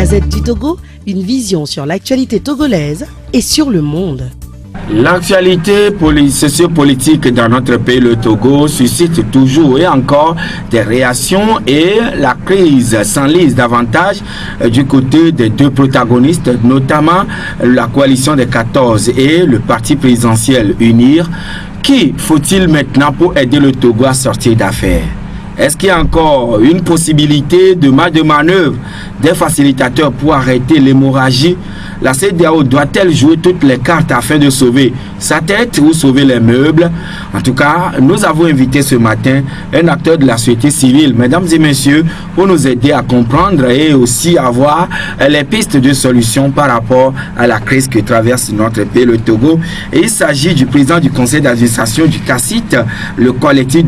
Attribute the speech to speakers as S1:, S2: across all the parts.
S1: Gazette du Togo, une vision sur l'actualité togolaise et sur le monde.
S2: L'actualité sociopolitique dans notre pays, le Togo, suscite toujours et encore des réactions et la crise s'enlise davantage du côté des deux protagonistes, notamment la coalition des 14 et le parti présidentiel UNIR. Qui faut-il maintenant pour aider le Togo à sortir d'affaires? Est-ce qu'il y a encore une possibilité de marge de manœuvre des facilitateurs pour arrêter l'hémorragie? La CEDEAO doit-elle jouer toutes les cartes afin de sauver sa tête ou sauver les meubles? En tout cas, nous avons invité ce matin un acteur de la société civile, mesdames et messieurs, pour nous aider à comprendre et aussi avoir les pistes de solutions par rapport à la crise que traverse notre pays, le Togo. Et il s'agit du président du conseil d'administration du CACIT, le collectif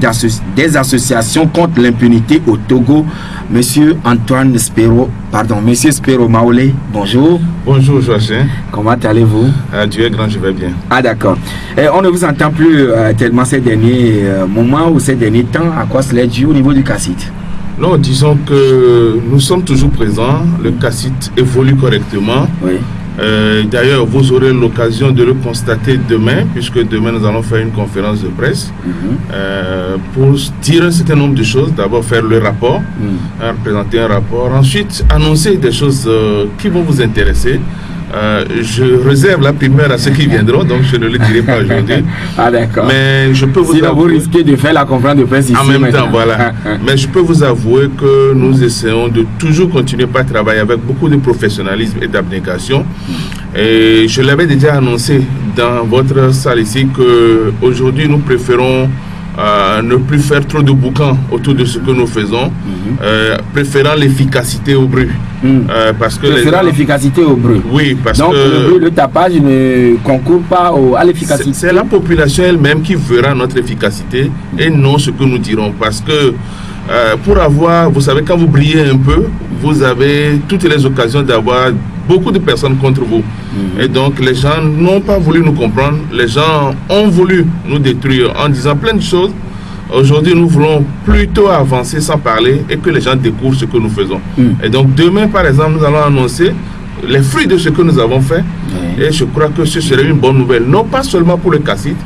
S2: des associations contre l'impunité au Togo, monsieur Spero Maolé. Bonjour.
S3: Bonjour Joachim.
S2: Comment allez-vous?
S3: Dieu est grand, je vais bien.
S2: Ah d'accord. On ne vous entend plus tellement ces derniers moments ou ces derniers temps. À quoi cela est dû au niveau du CACIT?
S3: Non, disons que nous sommes toujours présents. Le CACIT évolue correctement.
S2: Oui.
S3: D'ailleurs, vous aurez l'occasion de le constater demain, puisque demain nous allons faire une conférence de presse pour dire un certain nombre de choses. D'abord faire le rapport, présenter un rapport, ensuite annoncer des choses qui vont vous intéresser. Je réserve la primeur à ceux qui viendront, donc je ne le dirai pas aujourd'hui.
S2: Ah d'accord.
S3: Mais je peux vous
S2: sinon
S3: avouer,
S2: vous risquez de faire la conférence de presse ici
S3: en même
S2: maintenant.
S3: temps, voilà. Mais je peux vous avouer que nous essayons de toujours continuer par travailler avec beaucoup de professionnalisme et d'abnégation. Et je l'avais déjà annoncé dans votre salle ici qu'aujourd'hui nous préférons ne plus faire trop de boucans autour de ce que nous faisons, préférant l'efficacité au bruit. Parce que
S2: l'efficacité au bruit.
S3: Oui, parce
S2: donc,
S3: que
S2: le tapage ne concourt pas à l'efficacité.
S3: C'est la population elle-même qui verra notre efficacité et non ce que nous dirons. Parce que pour avoir, vous savez, quand vous brillez un peu, vous avez toutes les occasions d'avoir beaucoup de personnes contre vous. Et donc les gens n'ont pas voulu nous comprendre, les gens ont voulu nous détruire en disant plein de choses. Aujourd'hui, nous voulons plutôt avancer sans parler et que les gens découvrent ce que nous faisons. Et donc demain, par exemple, nous allons annoncer les fruits de ce que nous avons fait. Et je crois que ce serait une bonne nouvelle, non pas seulement pour le CACIT,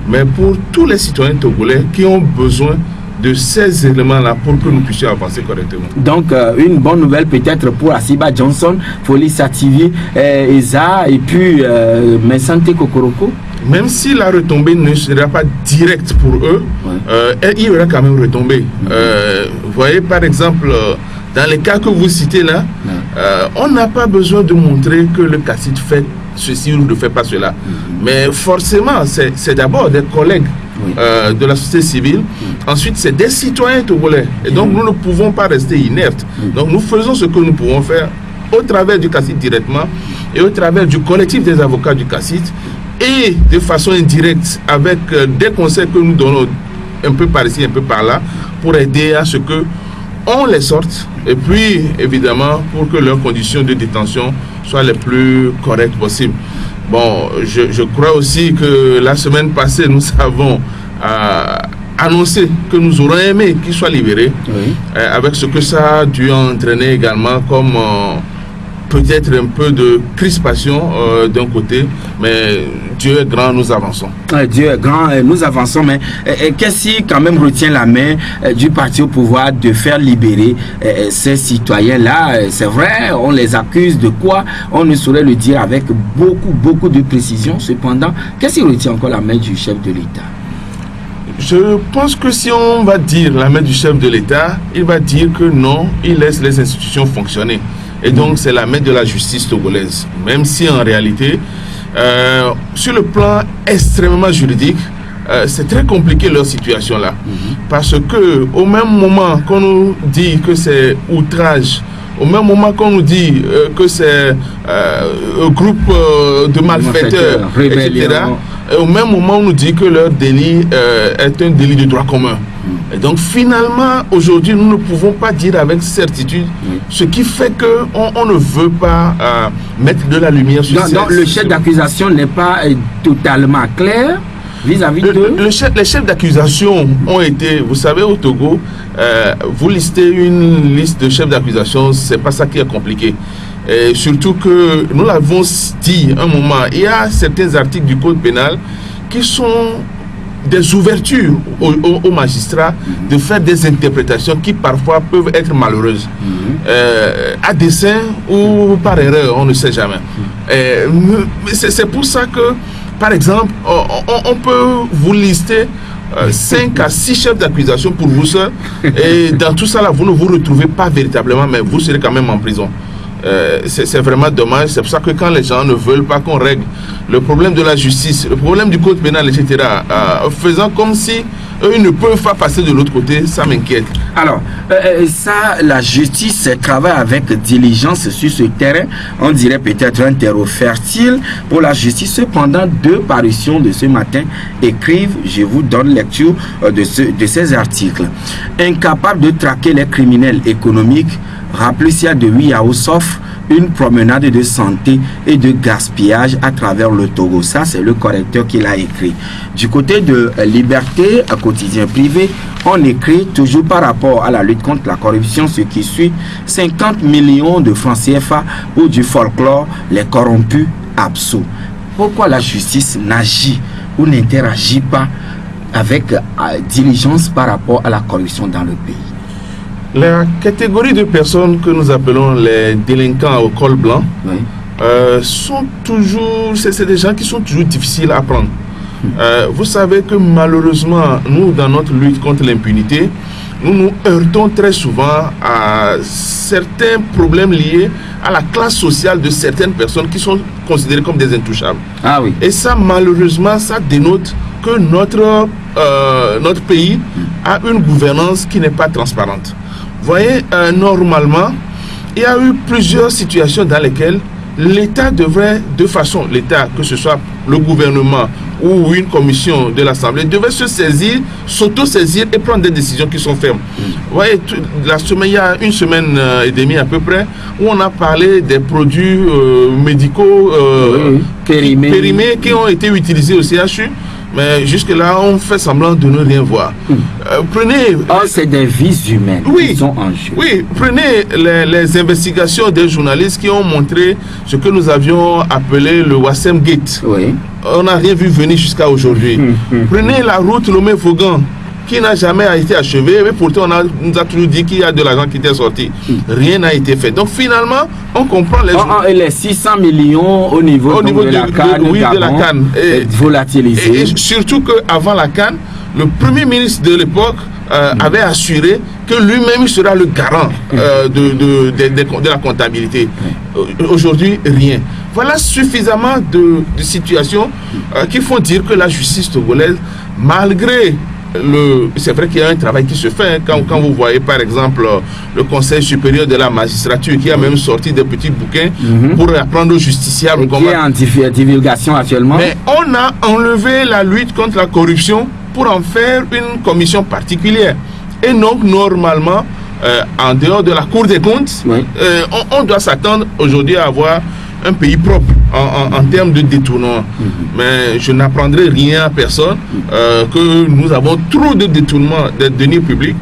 S3: mais pour tous les citoyens togolais qui ont besoin de ces éléments-là pour que nous puissions avancer correctement. Donc,
S2: une bonne nouvelle peut-être pour Asiba Johnson, Folie Sativi, ESA et puis Mesante Kokoroko.
S3: Même si la retombée ne sera pas directe pour eux, il y aura quand même retombée. Vous voyez, par exemple, dans les cas que vous citez là, on n'a pas besoin de montrer que le CACIT fait ceci ou ne fait pas cela. Mais forcément, c'est d'abord des collègues de la société civile. Ensuite, c'est des citoyens togolais. Et donc, nous ne pouvons pas rester inertes. Donc, nous faisons ce que nous pouvons faire au travers du CACIT directement et au travers du collectif des avocats du CACIT et de façon indirecte avec des conseils que nous donnons un peu par ici, un peu par là pour aider à ce que on les sorte et puis, évidemment, pour que leurs conditions de détention soient les plus correctes possibles. Bon, je crois aussi que la semaine passée, nous avons annoncé que nous aurions aimé qu'ils soient libérés, avec ce que ça a dû entraîner également comme peut-être un peu de crispation d'un côté, mais Dieu est grand, nous avançons.
S2: Dieu est grand, nous avançons, mais qu'est-ce qui quand même retient la main du parti au pouvoir de faire libérer ces citoyens-là? C'est vrai, on les accuse de quoi? On ne saurait le dire avec beaucoup de précision. Cependant, qu'est-ce qui retient encore la main du chef de l'État?
S3: Je pense que si on va dire la main du chef de l'État, il va dire que non, il laisse les institutions fonctionner. Et donc, c'est la main de la justice togolaise. Même si en réalité, sur le plan extrêmement juridique, c'est très compliqué leur situation là. Parce que au même moment qu'on nous dit que c'est outrage, au même moment qu'on nous dit que c'est un groupe de malfaiteurs, etc., et au même moment on nous dit que leur délit est un délit de droit commun. Et donc finalement, aujourd'hui, nous ne pouvons pas dire avec certitude ce qui fait qu'on ne veut pas mettre de la lumière sur ça.
S2: Donc le chef d'accusation n'est pas totalement clair vis-à-vis de...
S3: Les chefs d'accusation ont été, vous savez, au Togo, vous listez une liste de chefs d'accusation, c'est pas ça qui est compliqué. Et surtout que nous l'avons dit un moment, il y a certains articles du Code pénal qui sont des ouvertures aux magistrats de faire des interprétations qui parfois peuvent être malheureuses, à dessein ou par erreur, on ne sait jamais. C'est pour ça que, par exemple, on peut vous lister 5 à 6 chefs d'accusation pour vous seul, et dans tout ça là, vous ne vous retrouvez pas véritablement, mais vous serez quand même en prison. C'est vraiment dommage. C'est pour ça que quand les gens ne veulent pas qu'on règle le problème de la justice, le problème du code pénal, etc., faisant comme si eux ils ne peuvent pas passer de l'autre côté, ça m'inquiète.
S2: Alors, ça, la justice travaille avec diligence sur ce terrain. On dirait peut-être un terreau fertile pour la justice. Cependant, 2 parutions de ce matin écrivent, je vous donne lecture de ces articles. Incapable de traquer les criminels économiques, Raplicia de Wiao s'offre une promenade de santé et de gaspillage à travers le Togo. Ça, c'est le correcteur qui l'a écrit. Du côté de Liberté, à quotidien privé, on écrit toujours par rapport à la lutte contre la corruption, ce qui suit 50 millions de francs CFA pour du folklore, les corrompus absous. Pourquoi la justice n'agit ou n'interagit pas avec diligence par rapport à la corruption dans le pays?
S3: La catégorie de personnes que nous appelons les délinquants au col blanc, sont toujours, c'est des gens qui sont toujours difficiles à prendre. Vous savez que malheureusement, nous, dans notre lutte contre l'impunité, nous nous heurtons très souvent à certains problèmes liés à la classe sociale de certaines personnes qui sont considérées comme des intouchables. Ah oui. Et ça, malheureusement, ça dénote que notre pays a une gouvernance qui n'est pas transparente. Vous voyez, normalement, il y a eu plusieurs situations dans lesquelles l'État devrait, de façon, l'État, que ce soit le gouvernement ou une commission de l'Assemblée, devait se saisir, s'auto-saisir et prendre des décisions qui sont fermes. Vous voyez, il y a 1 semaine et demie à peu près, où on a parlé des produits médicaux périmés qui ont été utilisés au CHU. Mais jusque-là, on fait semblant de ne rien voir. Prenez...
S2: c'est des vies humaines qui sont en jeu.
S3: Oui, prenez les investigations des journalistes qui ont montré ce que nous avions appelé le Wassem Gate. Oui. On n'a rien vu venir jusqu'à aujourd'hui. Prenez la route Lomé-Fogan, qui n'a jamais été achevée, mais pourtant on nous a toujours dit qu'il y a de l'argent qui était sorti. Rien n'a été fait. Donc finalement, on comprend les...
S2: et les 600 millions au niveau de la CAN,
S3: de la CAN.
S2: Volatilisés.
S3: Et surtout qu'avant la CAN, le premier ministre de l'époque avait assuré que lui-même sera le garant de la comptabilité. Aujourd'hui, rien. Voilà suffisamment de situations qui font dire que la justice togolaise, malgré... C'est vrai qu'il y a un travail qui se fait, hein, quand vous voyez par exemple le Conseil supérieur de la magistrature qui a même sorti des petits bouquins pour apprendre aux justiciables
S2: qui est en divulgation actuellement.
S3: Mais on a enlevé la lutte contre la corruption pour en faire une commission particulière. Et donc normalement, en dehors de la Cour des comptes, on doit s'attendre aujourd'hui à avoir un pays propre en termes de détournement. Mais je n'apprendrai rien à personne que nous avons trop de détournement des deniers publics,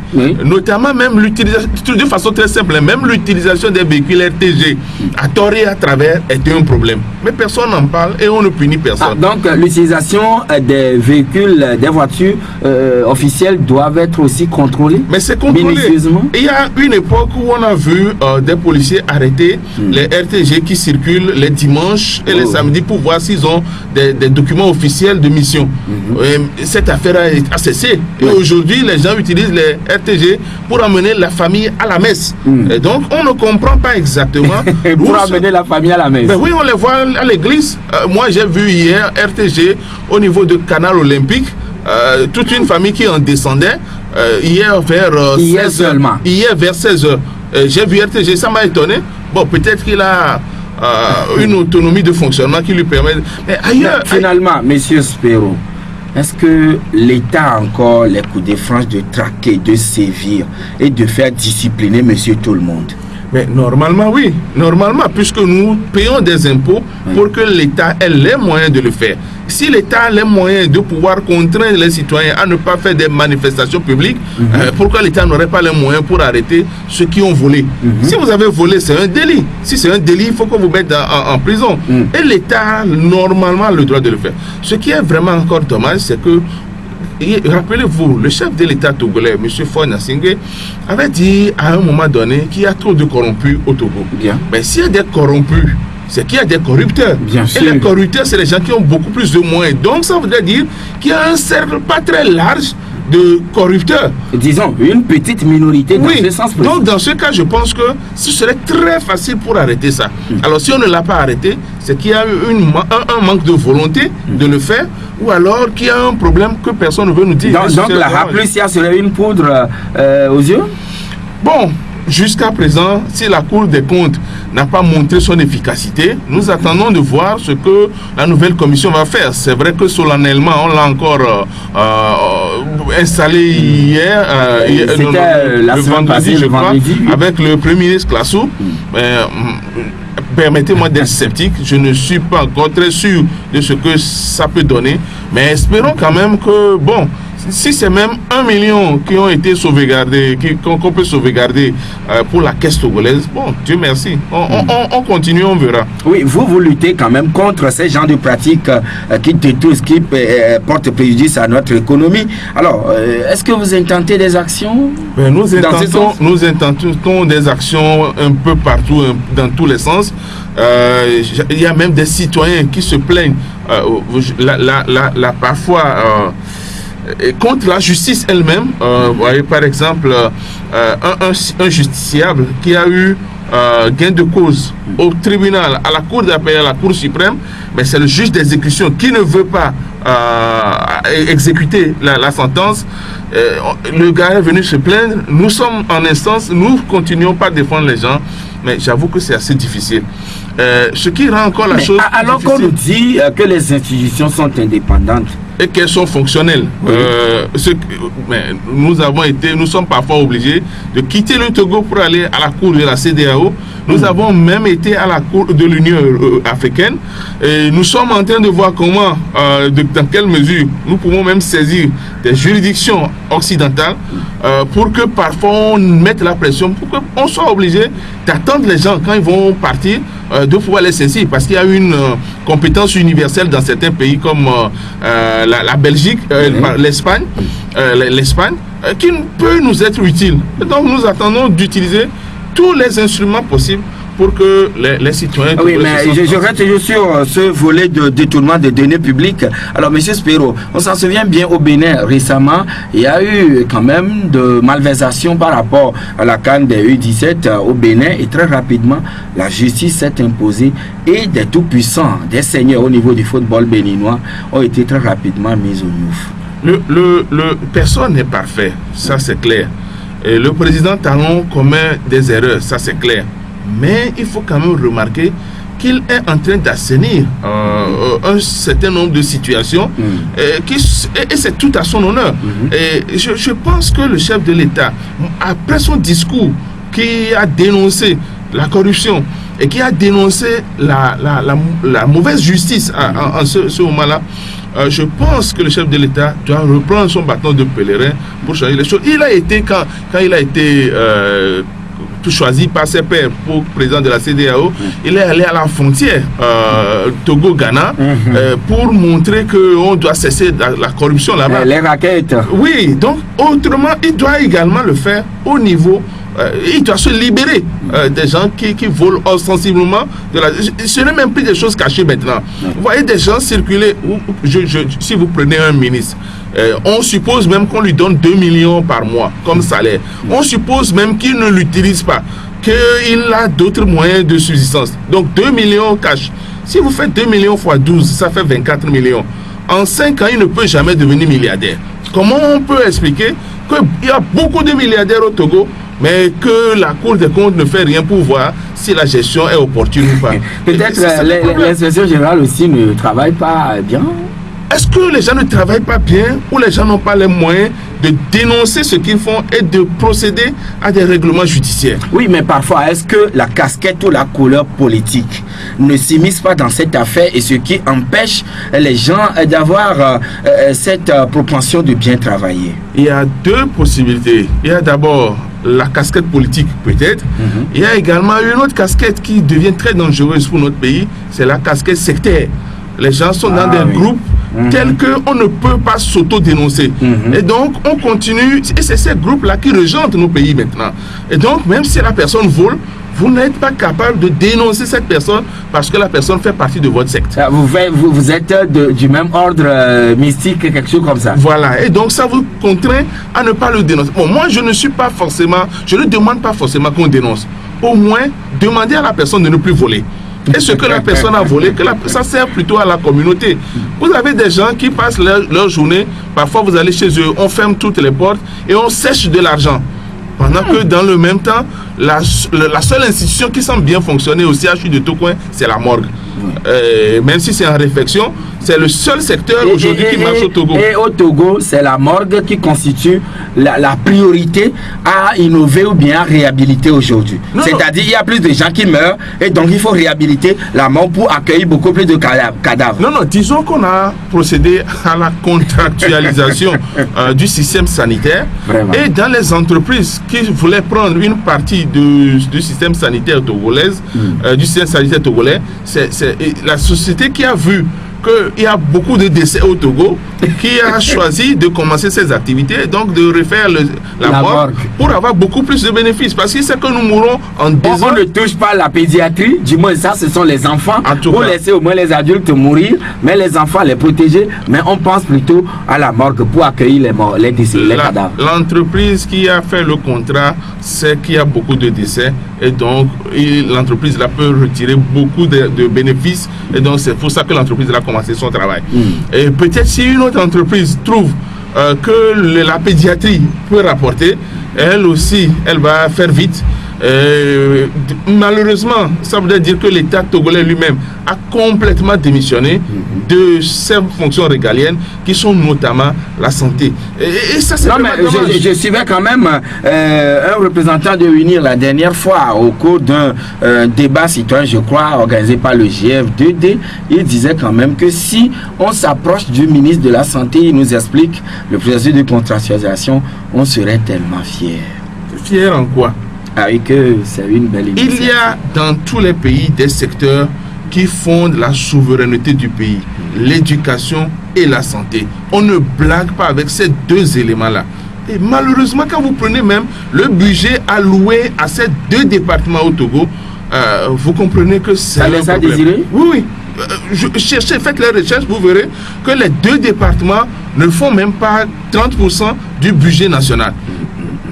S3: notamment même l'utilisation, de façon très simple, même l'utilisation des véhicules RTG à tort et à travers est un problème. Mais personne n'en parle et on ne punit personne.
S2: Donc l'utilisation des véhicules, des voitures officielles doivent être aussi contrôlées.
S3: Mais c'est contrôlé. Il y a une époque où on a vu des policiers arrêter les RTG qui circulent les dimanches et les samedis pour voir s'ils ont des documents officiels de mission. Cette affaire a cessé. Et aujourd'hui, les gens utilisent les RTG pour amener la famille à la messe. Et donc, on ne comprend pas exactement.
S2: Pour amener la famille à la messe.
S3: Mais oui, on les voit à l'église. Moi, j'ai vu hier RTG au niveau de Canal Olympique. Toute une famille qui en descendait hier vers 16h. Hier vers 16h. J'ai vu RTG, ça m'a étonné. Bon, peut-être qu'il a une autonomie de fonctionnement qui lui permet... Mais ailleurs...
S2: Finalement, Monsieur Spero, est-ce que l'État a encore les coups de franche de traquer, de sévir et de faire discipliner Monsieur Tout-le-Monde?
S3: Mais normalement, oui. Normalement, puisque nous payons des impôts pour que l'État ait les moyens de le faire. Si l'État a les moyens de pouvoir contraindre les citoyens à ne pas faire des manifestations publiques, pourquoi l'État n'aurait pas les moyens pour arrêter ceux qui ont volé? Si vous avez volé, c'est un délit. Si c'est un délit, il faut qu'on vous mette en prison. Et l'État a normalement le droit de le faire. Ce qui est vraiment encore dommage, c'est que rappelez-vous, le chef de l'État togolais, M. Faure Gnassingbé, avait dit à un moment donné qu'il y a trop de corrompus au Togo. Mais s'il y a des corrompus, c'est qu'il y a des corrupteurs. Et les corrupteurs, c'est les gens qui ont beaucoup plus de moyens. Donc ça voudrait dire qu'il y a un cercle pas très large de corrupteurs.
S2: Disons, une petite minorité dans ce sens.
S3: Donc dans ce cas, je pense que ce serait très facile pour arrêter ça. Alors si on ne l'a pas arrêté, c'est qu'il y a eu un manque de volonté de le faire, ou alors qu'il y a un problème que personne ne veut nous dire.
S2: Donc la Raplucia serait une poudre aux yeux?
S3: Bon, jusqu'à présent, si la Cour des comptes n'a pas montré son efficacité, nous attendons de voir ce que la nouvelle commission va faire. C'est vrai que solennellement, on l'a encore installé hier,
S2: le vendredi, je crois,
S3: avec le Premier ministre Classou. Permettez-moi d'être sceptique, je ne suis pas encore très sûr de ce que ça peut donner, mais espérons quand même que, bon, si c'est même 1 million qui ont été sauvegardés, qu'on peut sauvegarder pour la caisse togolaise, bon, Dieu merci, on continue, on verra.
S2: Oui, vous luttez quand même contre ces genres de pratiques qui détruisent, qui portent préjudice à notre économie. Alors, est-ce que vous intentez des actions?
S3: Nous intentons des actions un peu partout, dans tous les sens. Il y a même des citoyens qui se plaignent parfois contre la justice elle-même. Vous voyez par exemple un justiciable qui a eu gain de cause au tribunal, à la cour d'appel, à la cour suprême, mais c'est le juge d'exécution qui ne veut pas exécuter la sentence. Le gars est venu se plaindre, nous sommes en instance, nous continuons pas à défendre les gens, mais j'avoue que c'est assez difficile. Ce qui rend encore la chose
S2: alors qu'on nous dit que les institutions sont indépendantes
S3: et qu'elles sont fonctionnelles. Mais nous sommes parfois obligés de quitter le Togo pour aller à la cour de la CEDEAO. Nous avons même été à la cour de l'Union africaine. Et nous sommes en train de voir comment, dans quelle mesure, nous pouvons même saisir des juridictions occidentales pour que parfois on mette la pression, pour qu'on soit obligé d'attendre les gens quand ils vont partir, de pouvoir les saisir, parce qu'il y a une compétence universelle dans certains pays comme la Belgique, l'Espagne, qui peut nous être utile. Et donc nous attendons d'utiliser tous les instruments possibles pour que les citoyens...
S2: Oui, mais je reste toujours sur ce volet de détournement des données publiques. Alors, M. Spero, on s'en souvient bien au Bénin, récemment, il y a eu quand même de malversations par rapport à la CAN des U17 au Bénin, et très rapidement, la justice s'est imposée et des tout-puissants, des seigneurs au niveau du football béninois ont été très rapidement mis au
S3: neuf. Personne n'est parfait, ça c'est clair. Et le président Talon commet des erreurs, ça c'est clair. Mais il faut quand même remarquer qu'il est en train d'assainir un certain nombre de situations et c'est tout à son honneur. Et je pense que le chef de l'État, après son discours qui a dénoncé la corruption et qui a dénoncé la mauvaise justice en ce moment-là, je pense que le chef de l'État doit reprendre son bâton de pèlerin pour changer les choses. Il a été, quand il a été tout choisi par ses pairs pour président de la CEDEAO, il est allé à la frontière Togo-Ghana pour montrer qu'on doit cesser la corruption là-bas.
S2: Les raquettes.
S3: Oui, donc autrement, il doit également le faire au niveau... il doit se libérer des gens qui volent ostensiblement de la... Ce n'est même plus des choses cachées maintenant. Vous voyez des gens circuler, si vous prenez un ministre, on suppose même qu'on lui donne 2 millions par mois comme salaire. On suppose même qu'il ne l'utilise pas, qu'il a d'autres moyens de subsistance. Donc 2 millions cash. Si vous faites 2 millions x 12, ça fait 24 millions. En 5 ans, il ne peut jamais devenir milliardaire. Comment on peut expliquer qu'il y a beaucoup de milliardaires au Togo, mais que la Cour des comptes ne fait rien pour voir si la gestion est opportune ou pas?
S2: Peut-être l'inspection générale aussi ne travaille pas bien.
S3: Est-ce que les gens ne travaillent pas bien ou les gens n'ont pas les moyens de dénoncer ce qu'ils font et de procéder à des règlements judiciaires.
S2: Oui, mais parfois, est-ce que la casquette ou la couleur politique ne s'immisce pas dans cette affaire et ce qui empêche les gens d'avoir cette propension de bien travailler?
S3: Il y a deux possibilités. Il y a d'abord la casquette politique peut-être. Il y a également une autre casquette qui devient très dangereuse pour notre pays, c'est la casquette sectaire. Les gens sont dans des groupes tels qu'on ne peut pas s'auto-dénoncer. Et donc, on continue, et c'est ces groupes-là qui regentent nos pays maintenant. Et donc, même si la personne vole, vous n'êtes pas capable de dénoncer cette personne parce que la personne fait partie de votre secte.
S2: Vous êtes du même ordre mystique, quelque chose comme ça.
S3: Voilà, et donc ça vous contraint à ne pas le dénoncer. Bon, moi, je ne demande pas forcément qu'on dénonce. Au moins, demandez à la personne de ne plus voler. Et ce que la personne a volé, ça sert plutôt à la communauté. Vous avez des gens qui passent leur journée, parfois vous allez chez eux, on ferme toutes les portes et on sèche de l'argent. Pendant que dans le même temps, la seule institution qui semble bien fonctionner au CHU de Tocoin, c'est la morgue. Même si c'est en réflexion, c'est le seul secteur aujourd'hui qui marche au Togo.
S2: Et au Togo, c'est la morgue qui constitue la priorité à innover ou bien à réhabiliter aujourd'hui. C'est-à-dire qu'il y a plus de gens qui meurent et donc il faut réhabiliter la mort pour accueillir beaucoup plus de cadavres.
S3: Non, disons qu'on a procédé à la contractualisation du système sanitaire. Vraiment. Et dans les entreprises qui voulaient prendre une partie du système sanitaire togolais, c'est la société qui a vu qu'il y a beaucoup de décès au Togo, qui a choisi de commencer ses activités, donc de refaire la morgue pour avoir beaucoup plus de bénéfices. Parce qu'il sait que nous mourrons en désordre.
S2: On ne touche pas la pédiatrie, du moins ça, ce sont les enfants. Pour laisser au moins les adultes mourir, mais les enfants, les protéger. Mais on pense plutôt à la morgue pour accueillir les morts, les décès, les cadavres.
S3: L'entreprise qui a fait le contrat sait qu'il y a beaucoup de décès. Et donc, l'entreprise là peut retirer beaucoup de bénéfices. Et donc, c'est pour ça que l'entreprise a commencé son travail. Et peut-être si une autre entreprise trouve que la pédiatrie peut rapporter, elle aussi, elle va faire vite. Malheureusement, ça veut dire que l'État togolais lui-même a complètement démissionné de ses fonctions régaliennes qui sont notamment la santé. Et ça, c'est
S2: je suivais quand même un représentant de l'UNIR la dernière fois au cours d'un débat citoyen, je crois, organisé par le GF2D. Il disait quand même que si on s'approche du ministre de la Santé, il nous explique le processus de contractualisation, on serait tellement fiers.
S3: Fiers en quoi?
S2: C'est une belle initiative.
S3: Il y a dans tous les pays des secteurs qui fondent la souveraineté du pays, l'éducation et la santé. On ne blague pas avec ces deux éléments-là. Et malheureusement, quand vous prenez même le budget alloué à ces deux départements au Togo, vous comprenez que c'est un problème.
S2: Désiré?
S3: Oui. Faites les recherches, vous verrez que les deux départements ne font même pas 30% du budget national.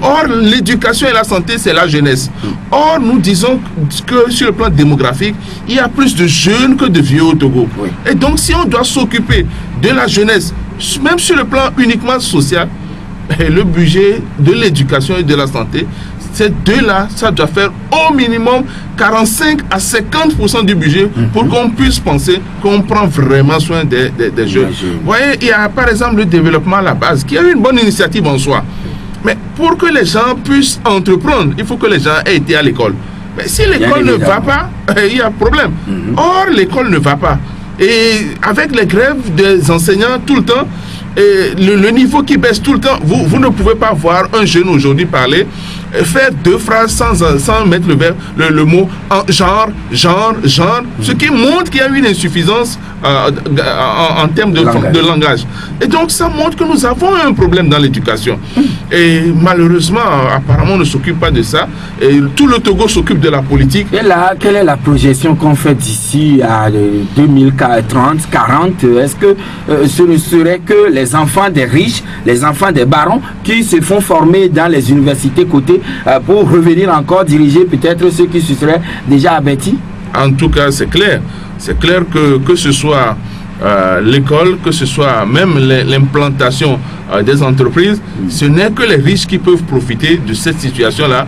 S3: Or, l'éducation et la santé, c'est la jeunesse. Or, nous disons que sur le plan démographique, il y a plus de jeunes que de vieux au Togo. Oui. Et donc, si on doit s'occuper de la jeunesse, même sur le plan uniquement social, le budget de l'éducation et de la santé, ces deux-là, ça doit faire au minimum 45 à 50% du budget pour qu'on puisse penser qu'on prend vraiment soin des jeunes. Vous voyez, il y a par exemple le développement à la base, qui est une bonne initiative en soi. Mais pour que les gens puissent entreprendre, il faut que les gens aient été à l'école. Mais si l'école ne va pas, il y a problème. Or, l'école ne va pas. Et avec les grèves des enseignants tout le temps, et le niveau qui baisse tout le temps, vous ne pouvez pas voir un jeune aujourd'hui parler, faire deux phrases sans mettre le mot genre, ce qui montre qu'il y a une insuffisance en termes de langage. Et donc ça montre que nous avons un problème dans l'éducation. Et malheureusement, apparemment, on ne s'occupe pas de ça. Et tout le Togo s'occupe de la politique.
S2: Et là, quelle est la projection qu'on fait d'ici à 2030, 40? Est-ce que ce ne serait que les enfants des riches, les enfants des barons qui se font former dans les universités cotées pour revenir encore diriger peut-être ceux qui se seraient déjà abattus?
S3: En tout cas, c'est clair. C'est clair que ce soit l'école, que ce soit même l'implantation des entreprises, ce n'est que les riches qui peuvent profiter de cette situation-là.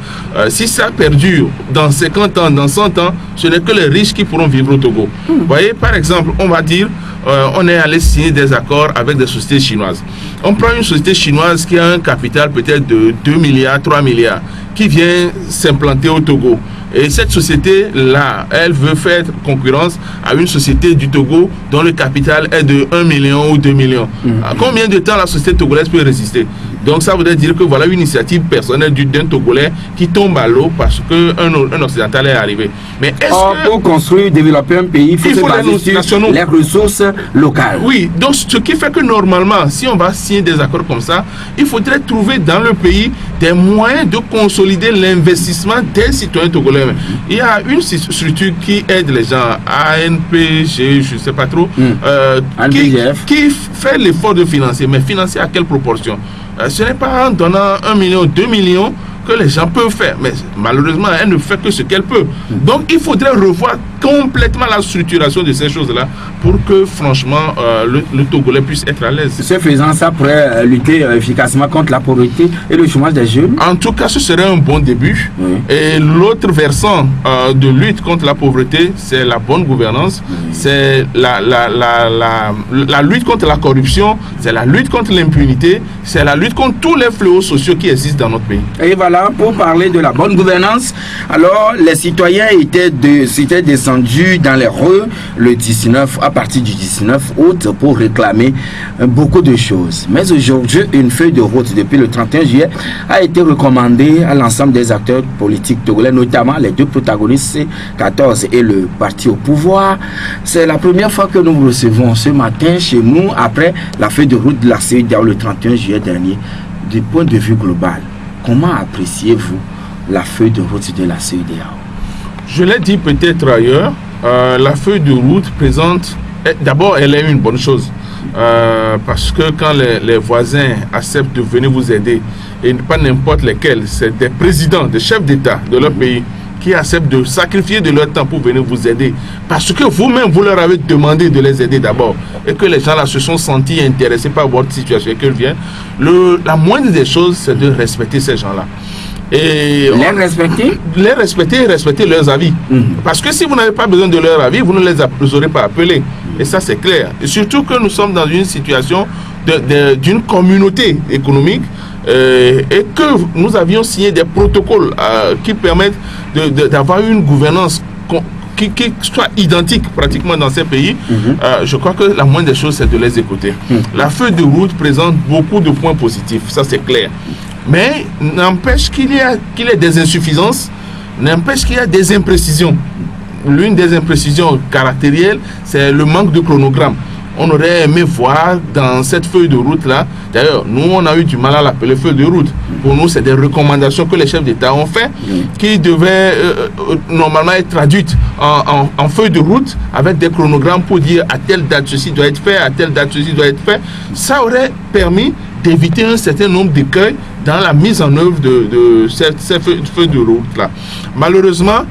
S3: Si ça perdure dans 50 ans, dans 100 ans, ce n'est que les riches qui pourront vivre au Togo. Vous voyez, par exemple, on va dire, on est allé signer des accords avec des sociétés chinoises. On prend une société chinoise qui a un capital peut-être de 2 milliards, 3 milliards, qui vient s'implanter au Togo. Et cette société-là, elle veut faire concurrence à une société du Togo dont le capital est de 1 million ou 2 millions. À combien de temps la société togolaise peut résister? Donc ça voudrait dire que voilà une initiative personnelle d'un Togolais qui tombe à l'eau parce qu'un Occidental est arrivé. Mais est-ce que...
S2: Pour construire, développer un pays, il faut se baser sur les ressources locales.
S3: Oui, donc ce qui fait que normalement, si on va signer des accords comme ça, il faudrait trouver dans le pays des moyens de consolider l'investissement des citoyens togolais. Il y a une structure qui aide les gens, ANPG, je ne sais pas trop, qui fait l'effort de financer, mais financer à quelle proportion? Ce n'est pas en donnant 1 million, 2 millions que les gens peuvent faire, mais malheureusement elle ne fait que ce qu'elle peut. Donc il faudrait revoir complètement la structuration de ces choses-là pour que franchement le Togolais puisse être à l'aise.
S2: Ce faisant, ça pourrait lutter efficacement contre la pauvreté et le chômage des jeunes.
S3: En tout cas, ce serait un bon début. Et l'autre versant de lutte contre la pauvreté, c'est la bonne gouvernance, c'est la lutte contre la corruption, c'est la lutte contre l'impunité, c'est la lutte contre tous les fléaux sociaux qui existent dans notre pays.
S2: Et voilà, pour parler de la bonne gouvernance, alors les citoyens étaient descendus dans les rues à partir du 19 août pour réclamer beaucoup de choses. Mais aujourd'hui, une feuille de route depuis le 31 juillet a été recommandée à l'ensemble des acteurs politiques togolais, notamment les deux protagonistes, C14 et le parti au pouvoir. C'est la première fois que nous vous recevons ce matin chez nous après la feuille de route de la CEDEAO le 31 juillet dernier. Du point de vue global, comment appréciez-vous la feuille de route de la CEDEAO?
S3: Je l'ai dit peut-être ailleurs, la feuille de route présente, d'abord elle est une bonne chose, parce que quand les voisins acceptent de venir vous aider, et pas n'importe lesquels, c'est des présidents, des chefs d'État de leur pays, qui acceptent de sacrifier de leur temps pour venir vous aider, parce que vous-même vous leur avez demandé de les aider d'abord, et que les gens là se sont sentis intéressés par votre situation et qu'ils viennent, la moindre des choses c'est de respecter ces gens-là. Et les respecter et respecter leurs avis. Parce que si vous n'avez pas besoin de leur avis, vous ne les aurez pas appelés. Et ça c'est clair. Et surtout que nous sommes dans une situation d'une communauté économique et que nous avions signé des protocoles qui permettent d'avoir une gouvernance qui soit identique pratiquement dans ces pays. Je crois que la moindre des choses c'est de les écouter. La feuille de route présente beaucoup de points positifs, ça c'est clair. Mais n'empêche qu'il y ait des insuffisances, n'empêche qu'il y a des imprécisions. L'une des imprécisions caractérielles, c'est le manque de chronogramme. On aurait aimé voir dans cette feuille de route-là, d'ailleurs, nous, on a eu du mal à l'appeler feuille de route. Pour nous, c'est des recommandations que les chefs d'État ont fait, qui devaient normalement être traduites en feuille de route, avec des chronogrammes pour dire à telle date ceci doit être fait, à telle date ceci doit être fait. Ça aurait permis d'éviter un certain nombre d'écueils dans la mise en œuvre de cette feuille de route-là. Malheureusement,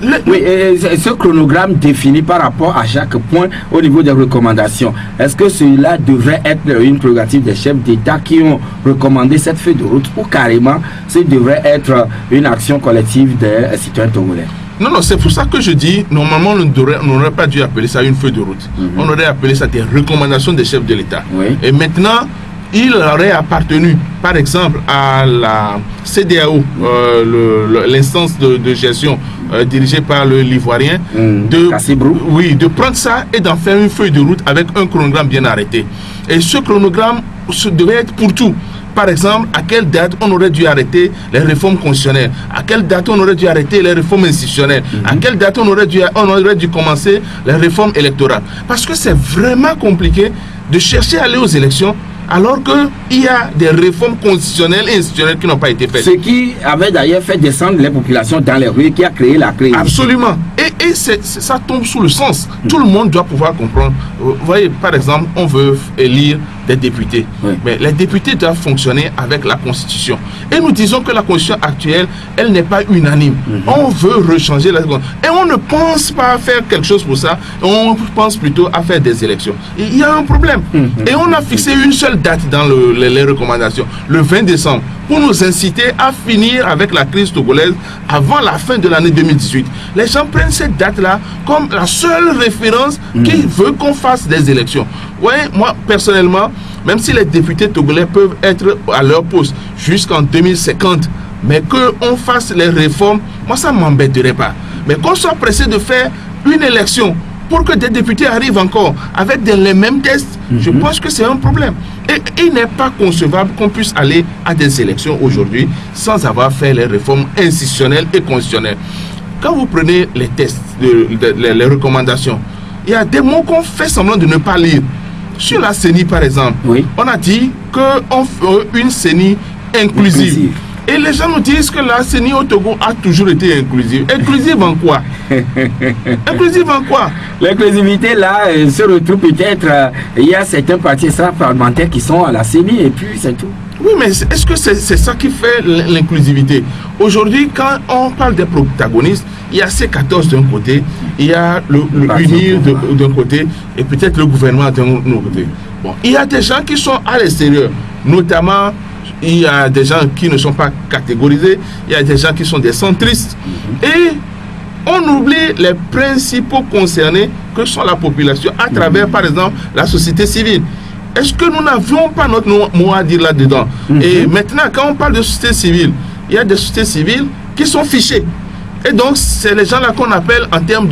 S2: ce chronogramme défini par rapport à chaque point au niveau des recommandations, est-ce que cela devrait être une prérogative des chefs d'État qui ont recommandé cette feuille de route, ou carrément ce devrait être une action collective des citoyens togolais?
S3: Non, c'est pour ça que je dis, normalement, on n'aurait pas dû appeler ça une feuille de route. On aurait appelé ça des recommandations des chefs de l'État. Et maintenant, il aurait appartenu, par exemple, à la CEDEAO, l'instance de gestion dirigée par l'Ivoirien, de prendre ça et d'en faire une feuille de route avec un chronogramme bien arrêté. Et ce chronogramme devait être pour tout. Par exemple, à quelle date on aurait dû arrêter les réformes constitutionnelles? À quelle date on aurait dû arrêter les réformes institutionnelles? À quelle date on aurait dû commencer les réformes électorales? Parce que c'est vraiment compliqué de chercher à aller aux élections alors qu'il y a des réformes constitutionnelles et institutionnelles qui n'ont pas été faites.
S2: Ce qui avait d'ailleurs fait descendre les populations dans les rues, qui a créé la crise.
S3: Absolument. Et ça tombe sous le sens. Tout le monde doit pouvoir comprendre. Vous voyez, par exemple, on veut élire des députés. Mais les députés doivent fonctionner avec la Constitution. Et nous disons que la Constitution actuelle, elle n'est pas unanime. On veut rechanger la Constitution. Et on ne pense pas à faire quelque chose pour ça. On pense plutôt à faire des élections. Et il y a un problème. Et on a fixé une seule date dans les recommandations, le 20 décembre. pour nous inciter à finir avec la crise togolaise avant la fin de l'année 2018. Les gens prennent cette date-là comme la seule référence qui veut qu'on fasse des élections. Oui, moi, personnellement, même si les députés togolais peuvent être à leur poste jusqu'en 2050, mais qu'on fasse les réformes, moi, ça ne m'embêterait pas. Mais qu'on soit pressé de faire une élection pour que des députés arrivent encore avec les mêmes tests, je pense que c'est un problème. Et il n'est pas concevable qu'on puisse aller à des élections aujourd'hui sans avoir fait les réformes institutionnelles et constitutionnelles. Quand vous prenez les tests, les recommandations, il y a des mots qu'on fait semblant de ne pas lire. Sur la CENI, par exemple, on a dit qu'on fait une CENI inclusive. Et les gens nous disent que la CENI au Togo a toujours été inclusive. Inclusive en quoi? Inclusive en quoi?
S2: L'inclusivité, là, se retrouve peut-être... il y a certains partis parlementaires qui sont à la CENI et puis c'est tout.
S3: Oui, mais est-ce que c'est ça qui fait l'inclusivité? Aujourd'hui, quand on parle des protagonistes, il y a C14 d'un côté, il y a l'UNIR d'un côté et peut-être le gouvernement d'un autre côté. Bon, il y a des gens qui sont à l'extérieur, notamment... Il y a des gens qui ne sont pas catégorisés, il y a des gens qui sont des centristes. Et on oublie les principaux concernés que sont la population à travers, par exemple, la société civile. Est-ce que nous n'avions pas notre mot à dire là-dedans? Et maintenant, quand on parle de société civile, il y a des sociétés civiles qui sont fichées. Et donc, c'est les gens-là qu'on appelle en termes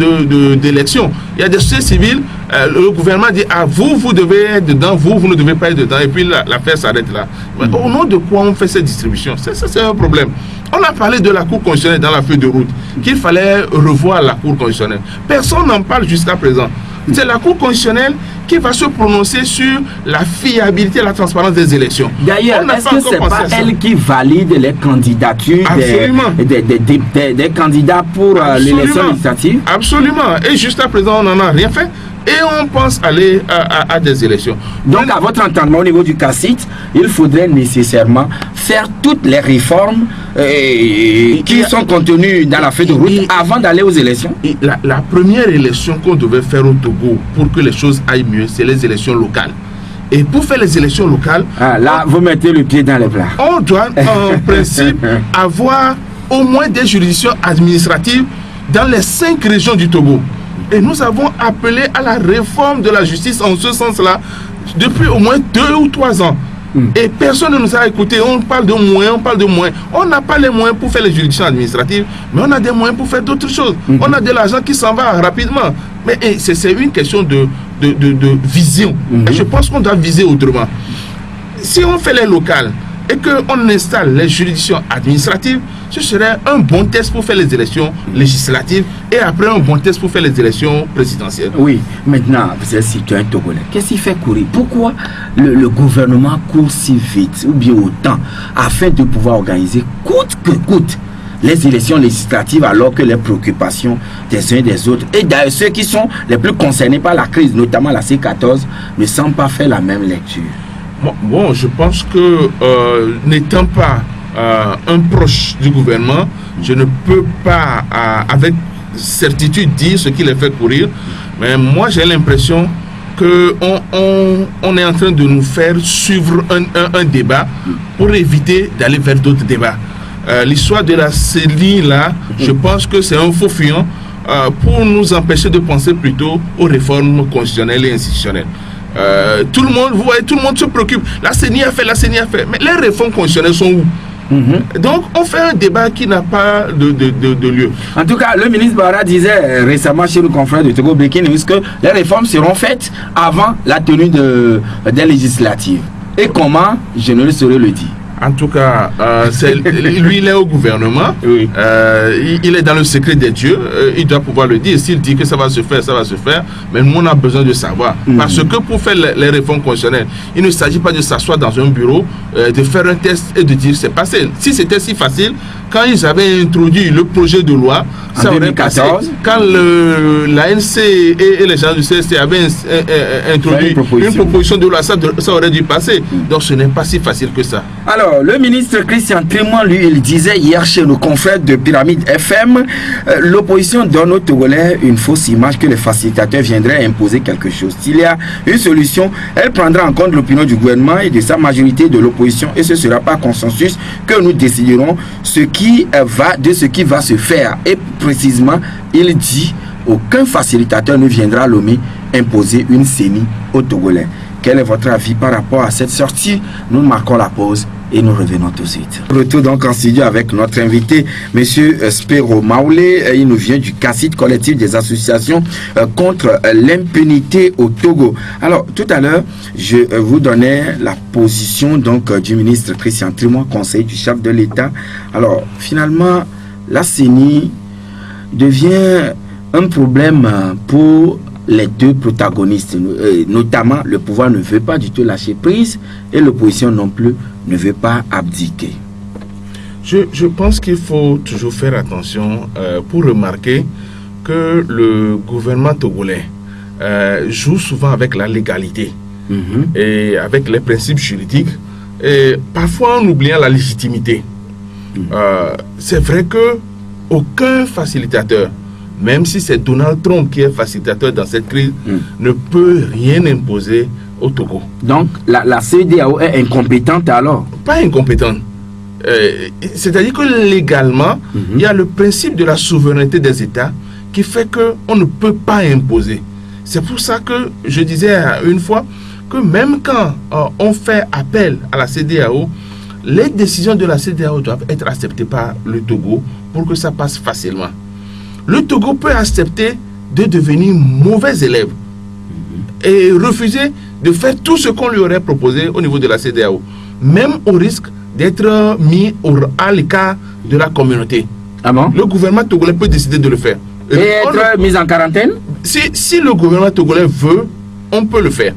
S3: d'élection. Il y a des sociétés civiles, le gouvernement dit, ah, vous devez être dedans, vous ne devez pas être dedans, et puis l'affaire s'arrête là. Mais au nom de quoi on fait cette distribution? Ça, c'est un problème. On a parlé de la Cour constitutionnelle dans la feuille de route, qu'il fallait revoir la Cour constitutionnelle. Personne n'en parle jusqu'à présent. C'est la Cour constitutionnelle qui va se prononcer sur la fiabilité et la transparence des élections.
S2: D'ailleurs, est-ce que ce n'est pas elle qui valide les candidatures des candidats pour l'élection législative?
S3: Absolument. Et jusqu'à présent, on n'en a rien fait. Et on pense aller à des élections.
S2: Donc, à votre entendement, au niveau du CACIT, il faudrait nécessairement faire toutes les réformes qui sont contenues dans la feuille de route avant d'aller aux élections.
S3: La première élection qu'on devait faire au Togo pour que les choses aillent mieux, c'est les élections locales. Et pour faire les élections locales...
S2: là, vous mettez le pied dans les plats.
S3: On doit, en principe, avoir au moins des juridictions administratives dans les 5 régions du Togo. Et nous avons appelé à la réforme de la justice en ce sens-là depuis au moins 2 ou 3 ans. Et personne ne nous a écouté. On parle de moyens, on parle de moyens. On n'a pas les moyens pour faire les juridictions administratives, mais on a des moyens pour faire d'autres choses. On a de l'argent qui s'en va rapidement. Mais c'est une question de vision. Et je pense qu'on doit viser autrement. Si on fait les locales et qu'on installe les juridictions administratives, ce serait un bon test pour faire les élections législatives et après un bon test pour faire les élections présidentielles.
S2: Oui, maintenant, vous êtes citoyen togolais. Qu'est-ce qui fait courir? Pourquoi le gouvernement court si vite ou bien autant afin de pouvoir organiser coûte que coûte les élections législatives alors que les préoccupations des uns et des autres et d'ailleurs ceux qui sont les plus concernés par la crise, notamment la C14, ne semblent pas faire la même lecture?
S3: Bon, je pense que n'étant pas un proche du gouvernement, je ne peux pas avec certitude dire ce qui les fait courir. Mais moi, j'ai l'impression qu'on est en train de nous faire suivre un débat pour éviter d'aller vers d'autres débats. L'histoire de la CENI, là, je pense que c'est un faux fuyant pour nous empêcher de penser plutôt aux réformes constitutionnelles et institutionnelles. Tout le monde, vous voyez, tout le monde se préoccupe. La CENI a fait, mais les réformes constitutionnelles sont où? Donc, on fait un débat qui n'a pas de lieu.
S2: En tout cas, le ministre Bara disait récemment chez nos confrères de Togo Breaking News que les réformes seront faites avant la tenue des législatives. Et comment? Je ne le saurais le dire.
S3: En tout cas, lui, il est au gouvernement. Oui. Il est dans le secret des dieux. Il doit pouvoir le dire. S'il dit que ça va se faire, ça va se faire. Mais nous, on a besoin de savoir. Parce que pour faire les réformes constitutionnelles, il ne s'agit pas de s'asseoir dans un bureau, de faire un test et de dire c'est passé. Si c'était si facile, quand ils avaient introduit le projet de loi, ça aurait passé. Quand l'ANC et les gens du CST avaient introduit une proposition de loi, ça aurait dû passer. Donc ce n'est pas si facile que ça.
S2: Alors, le ministre Christian Trémois, lui, il disait hier chez nos confrères de Pyramide FM, l'opposition donne aux Togolais une fausse image que les facilitateurs viendraient imposer quelque chose. S'il y a une solution, elle prendra en compte l'opinion du gouvernement et de sa majorité de l'opposition, et ce sera par consensus que nous déciderons de ce qui va se faire. Et précisément, il dit aucun facilitateur ne viendra à Lomé imposer une CENI aux Togolais. Quel est votre avis par rapport à cette sortie? Nous marquons la pause et nous revenons tout de suite. Retour donc en studio avec notre invité, monsieur Spero Maoulé. Il nous vient du CACIT, collectif des associations contre l'impunité au Togo. Alors, tout à l'heure, je vous donnais la position donc du ministre Christian Trémois, conseiller du chef de l'État. Alors, finalement, la CENI devient un problème pour les deux protagonistes, notamment le pouvoir ne veut pas du tout lâcher prise et l'opposition non plus ne veut pas abdiquer.
S3: Je pense qu'il faut toujours faire attention pour remarquer que le gouvernement togolais joue souvent avec la légalité et avec les principes juridiques, et parfois en oubliant la légitimité. C'est vrai que aucun facilitateur, même si c'est Donald Trump qui est facilitateur dans cette crise, ne peut rien imposer au Togo.
S2: Donc la CEDEAO est incompétente alors? Pas
S3: incompétente. C'est-à-dire que légalement, il y a le principe de la souveraineté des États qui fait qu'on ne peut pas imposer. C'est pour ça que je disais une fois que même quand on fait appel à la CEDEAO, les décisions de la CEDEAO doivent être acceptées par le Togo pour que ça passe facilement. Le Togo peut accepter de devenir mauvais élève et refuser de faire tout ce qu'on lui aurait proposé au niveau de la CEDEAO, même au risque d'être mis à l'écart de la communauté.
S2: Ah bon?
S3: Le gouvernement togolais peut décider de le faire.
S2: Et être mis en quarantaine?
S3: Si le gouvernement togolais veut, on peut le faire.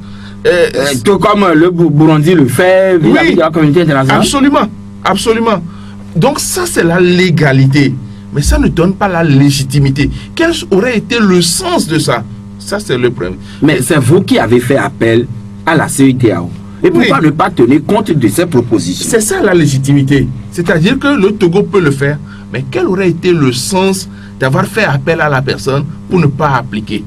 S2: Tout comme le Burundi le fait vis-à-vis de la communauté internationale?
S3: Absolument, absolument. Donc ça, c'est la légalité. Mais ça ne donne pas la légitimité. Quel aurait été le sens de ça? Ça, c'est le problème.
S2: Mais c'est vous qui avez fait appel à la CEDEAO. Et pourquoi ne pas tenir compte de ces propositions?
S3: C'est ça la légitimité. C'est-à-dire que le Togo peut le faire. Mais quel aurait été le sens d'avoir fait appel à la personne pour ne pas appliquer?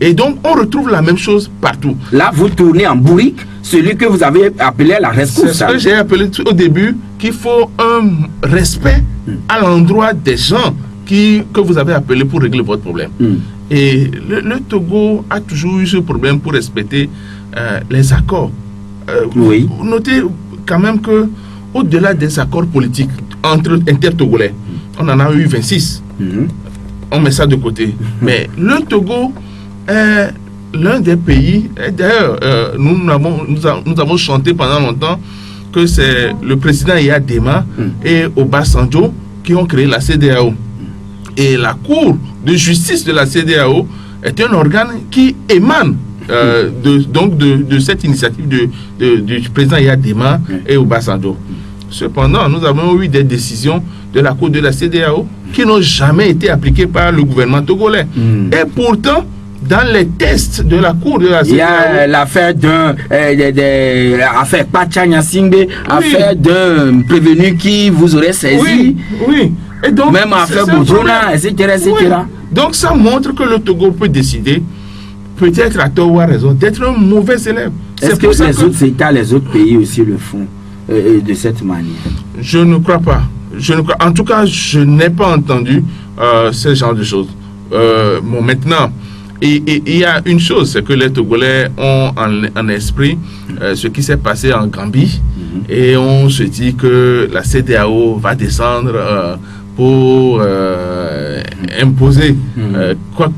S3: Et donc, on retrouve la même chose partout.
S2: Là, vous tournez en bourrique celui que vous avez appelé à la rescousse.
S3: C'est ce que j'ai appelé au début, qu'il faut un respect à l'endroit des gens que vous avez appelés pour régler votre problème. Et le Togo a toujours eu ce problème pour respecter les accords. Notez quand même que au-delà des accords politiques inter-togolais, on en a eu 26. On met ça de côté. Mais le Togo est l'un des pays, d'ailleurs, nous avons chanté pendant longtemps que c'est le président Yadema et Obasanjo qui ont créé la CEDEAO. Et la Cour de justice de la CEDEAO est un organe qui émane de cette initiative du président Yadema et Obasanjo. Cependant, nous avons eu des décisions de la Cour de la CEDEAO qui n'ont jamais été appliquées par le gouvernement togolais. Et pourtant, dans les tests de la Cour de la CEDEAO, il y
S2: a l'affaire l'affaire Pachanya Singbe, affaire d'un prévenu qui vous aurait saisi.
S3: Et donc,
S2: même affaire Boudrouna, etc.
S3: Donc ça montre que le Togo peut décider, peut-être à tort ou à raison, d'être un mauvais élève.
S2: Est-ce que les autres États, les autres pays aussi le font de cette manière?
S3: Je ne crois pas. En tout cas, je n'ai pas entendu ce genre de choses. Maintenant, il y a une chose, c'est que les Togolais ont en esprit ce qui s'est passé en Gambie, et on se dit que la CEDEAO va descendre pour imposer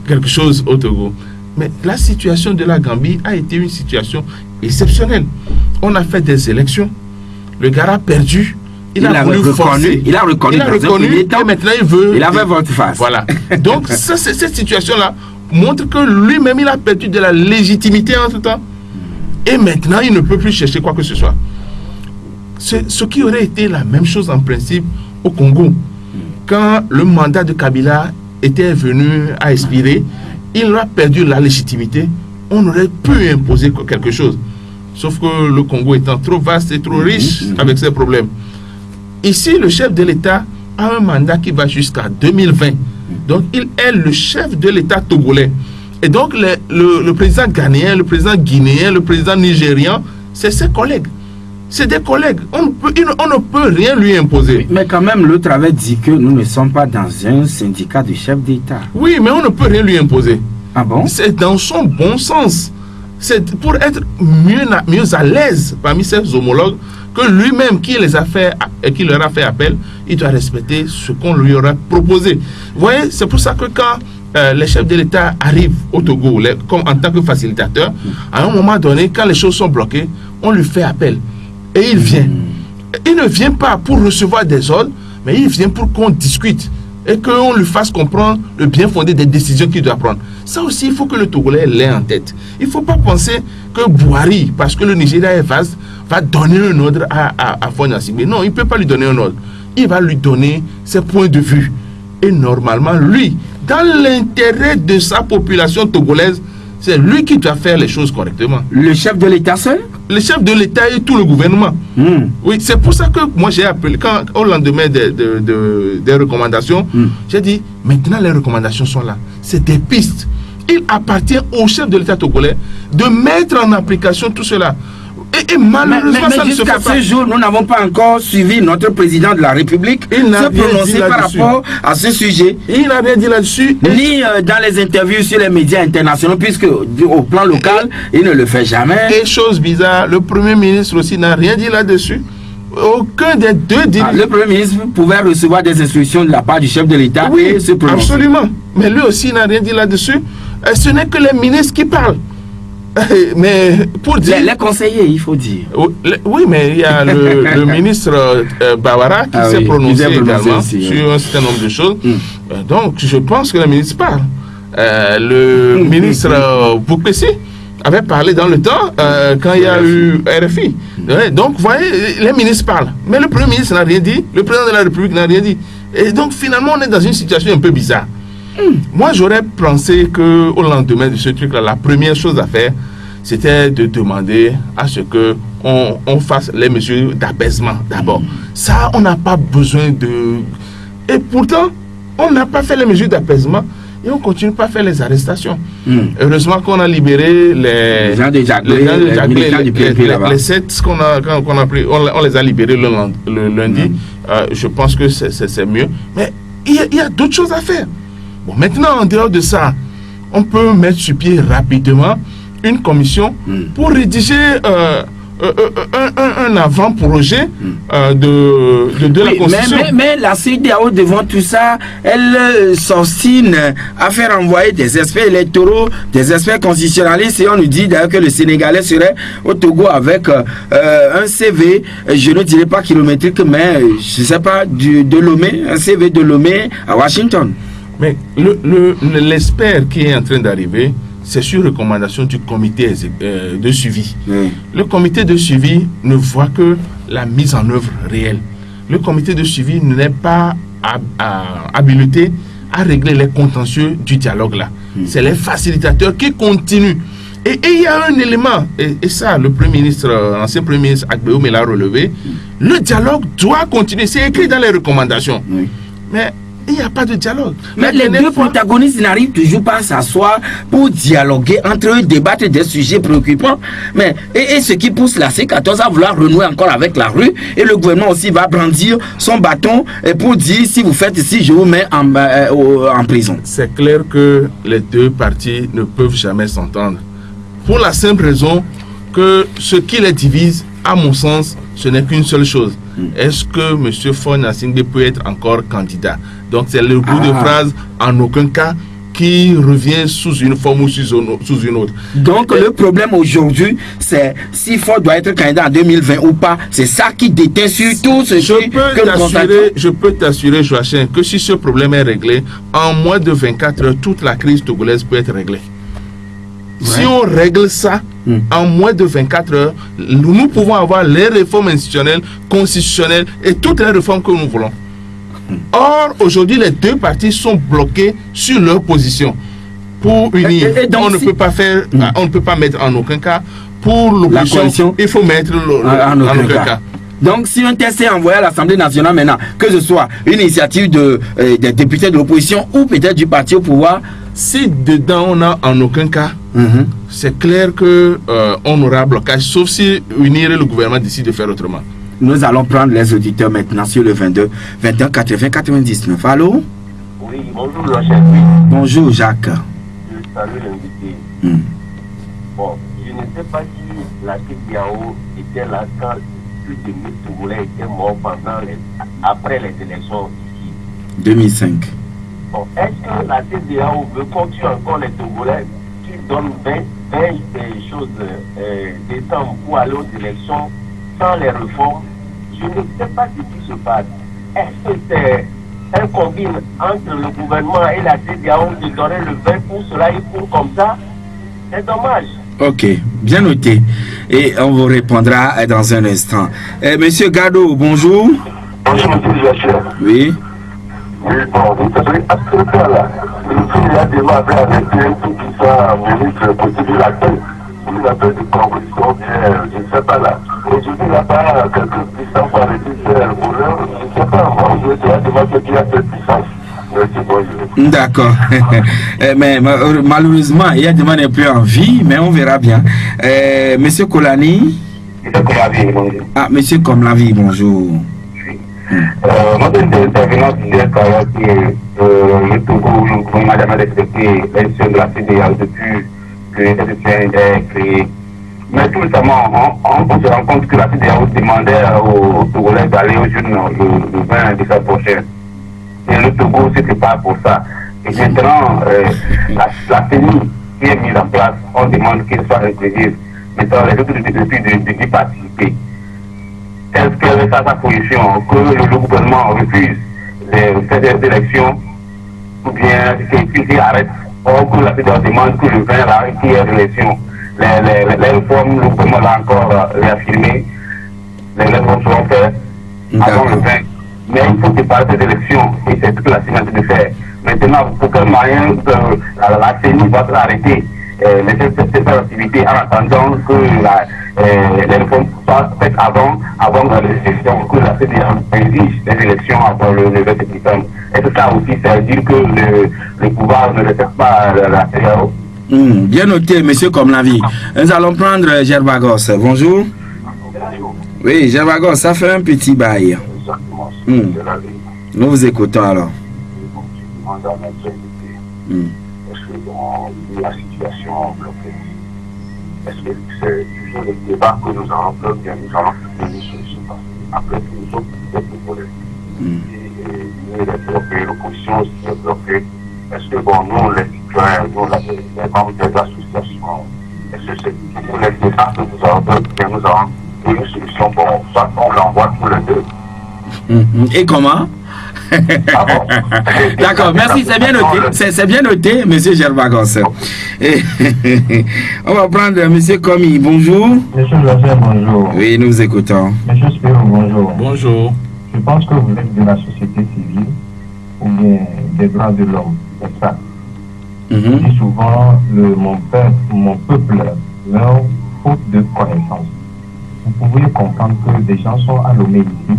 S3: quelque chose au Togo. Mais la situation de la Gambie a été une situation exceptionnelle. On a fait des élections, le gars a perdu, il a reconnu, et maintenant il veut...
S2: Il avait votre face.
S3: Voilà. Donc cette situation-là montre que lui-même il a perdu de la légitimité en tout temps, et maintenant il ne peut plus chercher quoi que ce soit. Ce qui aurait été la même chose en principe au Congo, quand le mandat de Kabila était venu à expirer, il a perdu la légitimité, on aurait pu imposer quelque chose. Sauf que le Congo étant trop vaste et trop riche avec ses problèmes. Ici, le chef de l'État a un mandat qui va jusqu'à 2020. Donc, il est le chef de l'État togolais. Et donc, le président ghanéen, le président guinéen, le président nigérian, c'est ses collègues. C'est des collègues. On ne peut rien lui imposer.
S2: Mais quand même, l'autre avait dit que nous ne sommes pas dans un syndicat de chefs d'État.
S3: Oui, mais on ne peut rien lui imposer.
S2: Ah bon?
S3: C'est dans son bon sens. C'est pour être mieux à l'aise parmi ses homologues que lui-même qui les a fait et qui leur a fait appel, il doit respecter ce qu'on lui aura proposé. Vous voyez, c'est pour ça que quand les chefs de l'État arrivent au Togo, comme en tant que facilitateur, à un moment donné, quand les choses sont bloquées, on lui fait appel. Et il vient. Il ne vient pas pour recevoir des ordres, mais il vient pour qu'on discute et qu'on lui fasse comprendre le bien fondé des décisions qu'il doit prendre. Ça aussi, il faut que le Togolais l'ait en tête. Il ne faut pas penser que Bouhari, parce que le Nigeria est vaste, va donner un ordre à Faure Gnassingbé. Non, il ne peut pas lui donner un ordre. Il va lui donner ses points de vue. Et normalement, lui, dans l'intérêt de sa population togolaise, c'est lui qui doit faire les choses correctement.
S2: Le chef de l'État seul?
S3: Le chef de l'État et tout le gouvernement. Oui, c'est pour ça que moi j'ai appelé, au lendemain des recommandations, j'ai dit, maintenant les recommandations sont là. C'est des pistes. Il appartient au chef de l'État togolais de mettre en application tout cela. Et malheureusement, ça ne se fait pas. Jusqu'à ce jour, nous n'avons pas encore suivi notre président de la République se prononcer par rapport à ce sujet. Il n'a rien dit là-dessus.
S2: Ni dans les interviews sur les médias internationaux, puisque au plan local, il ne le fait jamais.
S3: Et chose bizarre, le Premier ministre aussi n'a rien dit là-dessus. Aucun des deux dirigeants.
S2: Le Premier ministre pouvait recevoir des instructions de la part du chef de l'État et se prononcer.
S3: Absolument. Mais lui aussi n'a rien dit là-dessus. Ce n'est que les ministres qui parlent. Mais pour dire...
S2: les conseillers, il faut dire.
S3: Oui, mais il y a le ministre Bawara qui s'est prononcé également
S2: aussi,
S3: sur un certain nombre de choses. Donc, je pense que le ministre parle. Le ministre Boukpessi avait parlé dans le temps quand il y a eu RFI. Donc, vous voyez, les ministres parlent. Mais le Premier ministre n'a rien dit, le président de la République n'a rien dit. Et donc, finalement, on est dans une situation un peu bizarre. Moi, j'aurais pensé qu'au lendemain de ce truc-là, la première chose à faire, c'était de demander à ce qu'on fasse les mesures d'apaisement d'abord. Ça, on n'a pas besoin de... Et pourtant, on n'a pas fait les mesures d'apaisement et on continue pas à faire les arrestations. Heureusement qu'on a libéré les gens de Jaglé, les 7 qu'on a pris, on les a libérés le lundi. Je pense que c'est mieux. Mais il y a d'autres choses à faire. Bon, maintenant, en dehors de ça, on peut mettre sur pied rapidement une commission pour rédiger un avant-projet de la Constitution.
S2: Mais la CEDEAO, devant tout ça, elle s'obstine à faire envoyer des experts électoraux, des experts constitutionnalistes, et on nous dit d'ailleurs que le Sénégalais serait au Togo avec un CV, je ne dirais pas kilométrique, mais je ne sais pas, de Lomé, un CV de Lomé à Washington.
S3: Mais l'expert qui est en train d'arriver, c'est sur recommandation du comité de suivi. Le comité de suivi ne voit que la mise en œuvre réelle. Le comité de suivi n'est pas habilité à régler les contentieux du dialogue là. C'est les facilitateurs qui continuent. Et il y a un élément, et ça, l'ancien Premier ministre Agbéo l'a relevé, le dialogue doit continuer. C'est écrit dans les recommandations. Mais il n'y a pas de dialogue.
S2: Mais les deux protagonistes n'arrivent toujours pas à s'asseoir pour dialoguer entre eux, débattre des sujets préoccupants. Mais, et ce qui pousse la C14 à vouloir renouer encore avec la rue, et le gouvernement aussi va brandir son bâton pour dire, si vous faites ici, je vous mets en prison.
S3: C'est clair que les deux parties ne peuvent jamais s'entendre. Pour la simple raison que ce qui les divise, à mon sens, ce n'est qu'une seule chose. Est-ce que M. Faure Gnassingbé peut être encore candidat? Donc c'est le bout de phrase en aucun cas qui revient sous une forme ou sous une autre.
S2: Donc le problème aujourd'hui, c'est si Faure doit être candidat en 2020 ou pas. C'est ça qui détient surtout ce
S3: Je peux t'assurer, Joachim, que si ce problème est réglé, en moins de 24 heures, toute la crise togolaise peut être réglée. Si on règle ça, en moins de 24 heures, nous pouvons avoir les réformes institutionnelles, constitutionnelles et toutes les réformes que nous voulons. Or, aujourd'hui, les deux partis sont bloqués sur leur position. Pour unir,
S2: Et donc,
S3: on ne peut pas faire, on ne peut pas mettre en aucun cas. Pour l'opposition, il faut mettre en aucun cas.
S2: Donc, si un test est envoyé à l'Assemblée nationale maintenant, que ce soit une initiative des députés de l'opposition ou peut-être du parti au pouvoir,
S3: si dedans on n'a en aucun cas, c'est clair que on aura blocage, sauf si unir le gouvernement décide de faire autrement.
S2: Nous allons prendre les auditeurs maintenant sur le 22 21 80 99. Allô?
S4: Oui, bonjour le chef. Oui.
S2: Bonjour Jacques.
S4: Je salue l'invité. Bon, je ne sais pas si la CEDEAO était là quand plus de 1000 Togolais étaient morts après les élections ici.
S2: 2005.
S4: Bon, est-ce que la CEDEAO veut continuer encore les Togolais qui donnent 20 choses décembre pour aller aux élections sans les réformes? Je ne sais pas ce qui se passe. Est-ce que c'est un combine entre le gouvernement et la CEDEAO de donner le 20 pour cela et pour comme ça? C'est dommage.
S2: Ok, bien noté. Et on vous répondra dans un instant. Monsieur Gado, bonjour.
S4: Bonjour, monsieur Joachim.
S2: Oui.
S4: Oui, bon, vous savez, à ce cas-là, il y a des membres avec tout qui sont ministres possibles de la paix, vous avez des convictions, je ne sais pas là. Aujourd'hui, il n'y a pas quelques puissances pour arrêter le bonheur, je ne sais pas, moi, je dois demander qui a cette puissance.
S2: D'accord. Mais malheureusement, il y a des gens qui n'ont plus en vie, mais on verra bien. Monsieur Kolani.
S4: Monsieur Komlavi, bonjour.
S2: Ah, monsieur Komlavi, bonjour.
S4: Moi, je intervenant disait que le Togo, le gouvernement n'a jamais respecté l'élection de la CEDEAO depuis que l'élection est créée. Mais tout récemment, on se rend compte que la CEDEAO demandait aux Togolais d'aller aux jeunes le 20 décembre prochain. Et le Togo se prépare pour ça. Et maintenant, la CENI qui est mise en place, on demande qu'elle soit inclusive. Maintenant, les autres députés d'y participer. Est-ce qu'elle est à sa position que le gouvernement refuse de faire des élections ou bien qu'il arrête or que la CEDEAO demande que le 20 là, qu'il y ait des élections. Les réformes, le gouvernement l'a encore réaffirmé, les réformes seront faites avant le 20. Mais il faut préparer ces élections et c'est ce que la CENI de faire. Maintenant, pour quel moyen la CENI va arrêter cette activité en attendant que les réformes soient faites avant les élections, que la CEDEAO exige les élections avant le 20 décembre. Et tout ça aussi, ça veut dire que le pouvoir ne respecte pas la CEDEAO.
S2: Bien noté, monsieur Komlavi. Nous allons prendre Gerbagos. Bonjour. Oui, Gerbagos, ça fait un petit bail. Nous vous écoutons alors.
S4: Est-ce que dans la situation bloquée, est-ce que c'est toujours le débat que nous allons faire, bien nous allons faire une solution? Après tout, nous sommes peut-être volés. Et nous, les bloqués, l'opposition aussi est bloquée. Est-ce que, bon, nous, les citoyens, nous, les membres des associations, est-ce que c'est toujours les débats que nous allons faire, bien nous allons faire une solution? Bon, soit on l'envoie tous les deux.
S2: Et comment? D'accord, merci, c'est bien noté. C'est bien noté, monsieur Gerbagos. On va prendre monsieur Komi, bonjour.
S5: Monsieur Joachim, bonjour.
S2: Oui, nous vous écoutons.
S5: Monsieur Spiro, bonjour.
S3: Bonjour.
S5: Je pense que vous êtes de la société civile ou bien des droits de l'homme, c'est ça. Je dis souvent, mon peuple leur faute de connaissance. Vous pouvez comprendre que des gens sont à Lomé ici,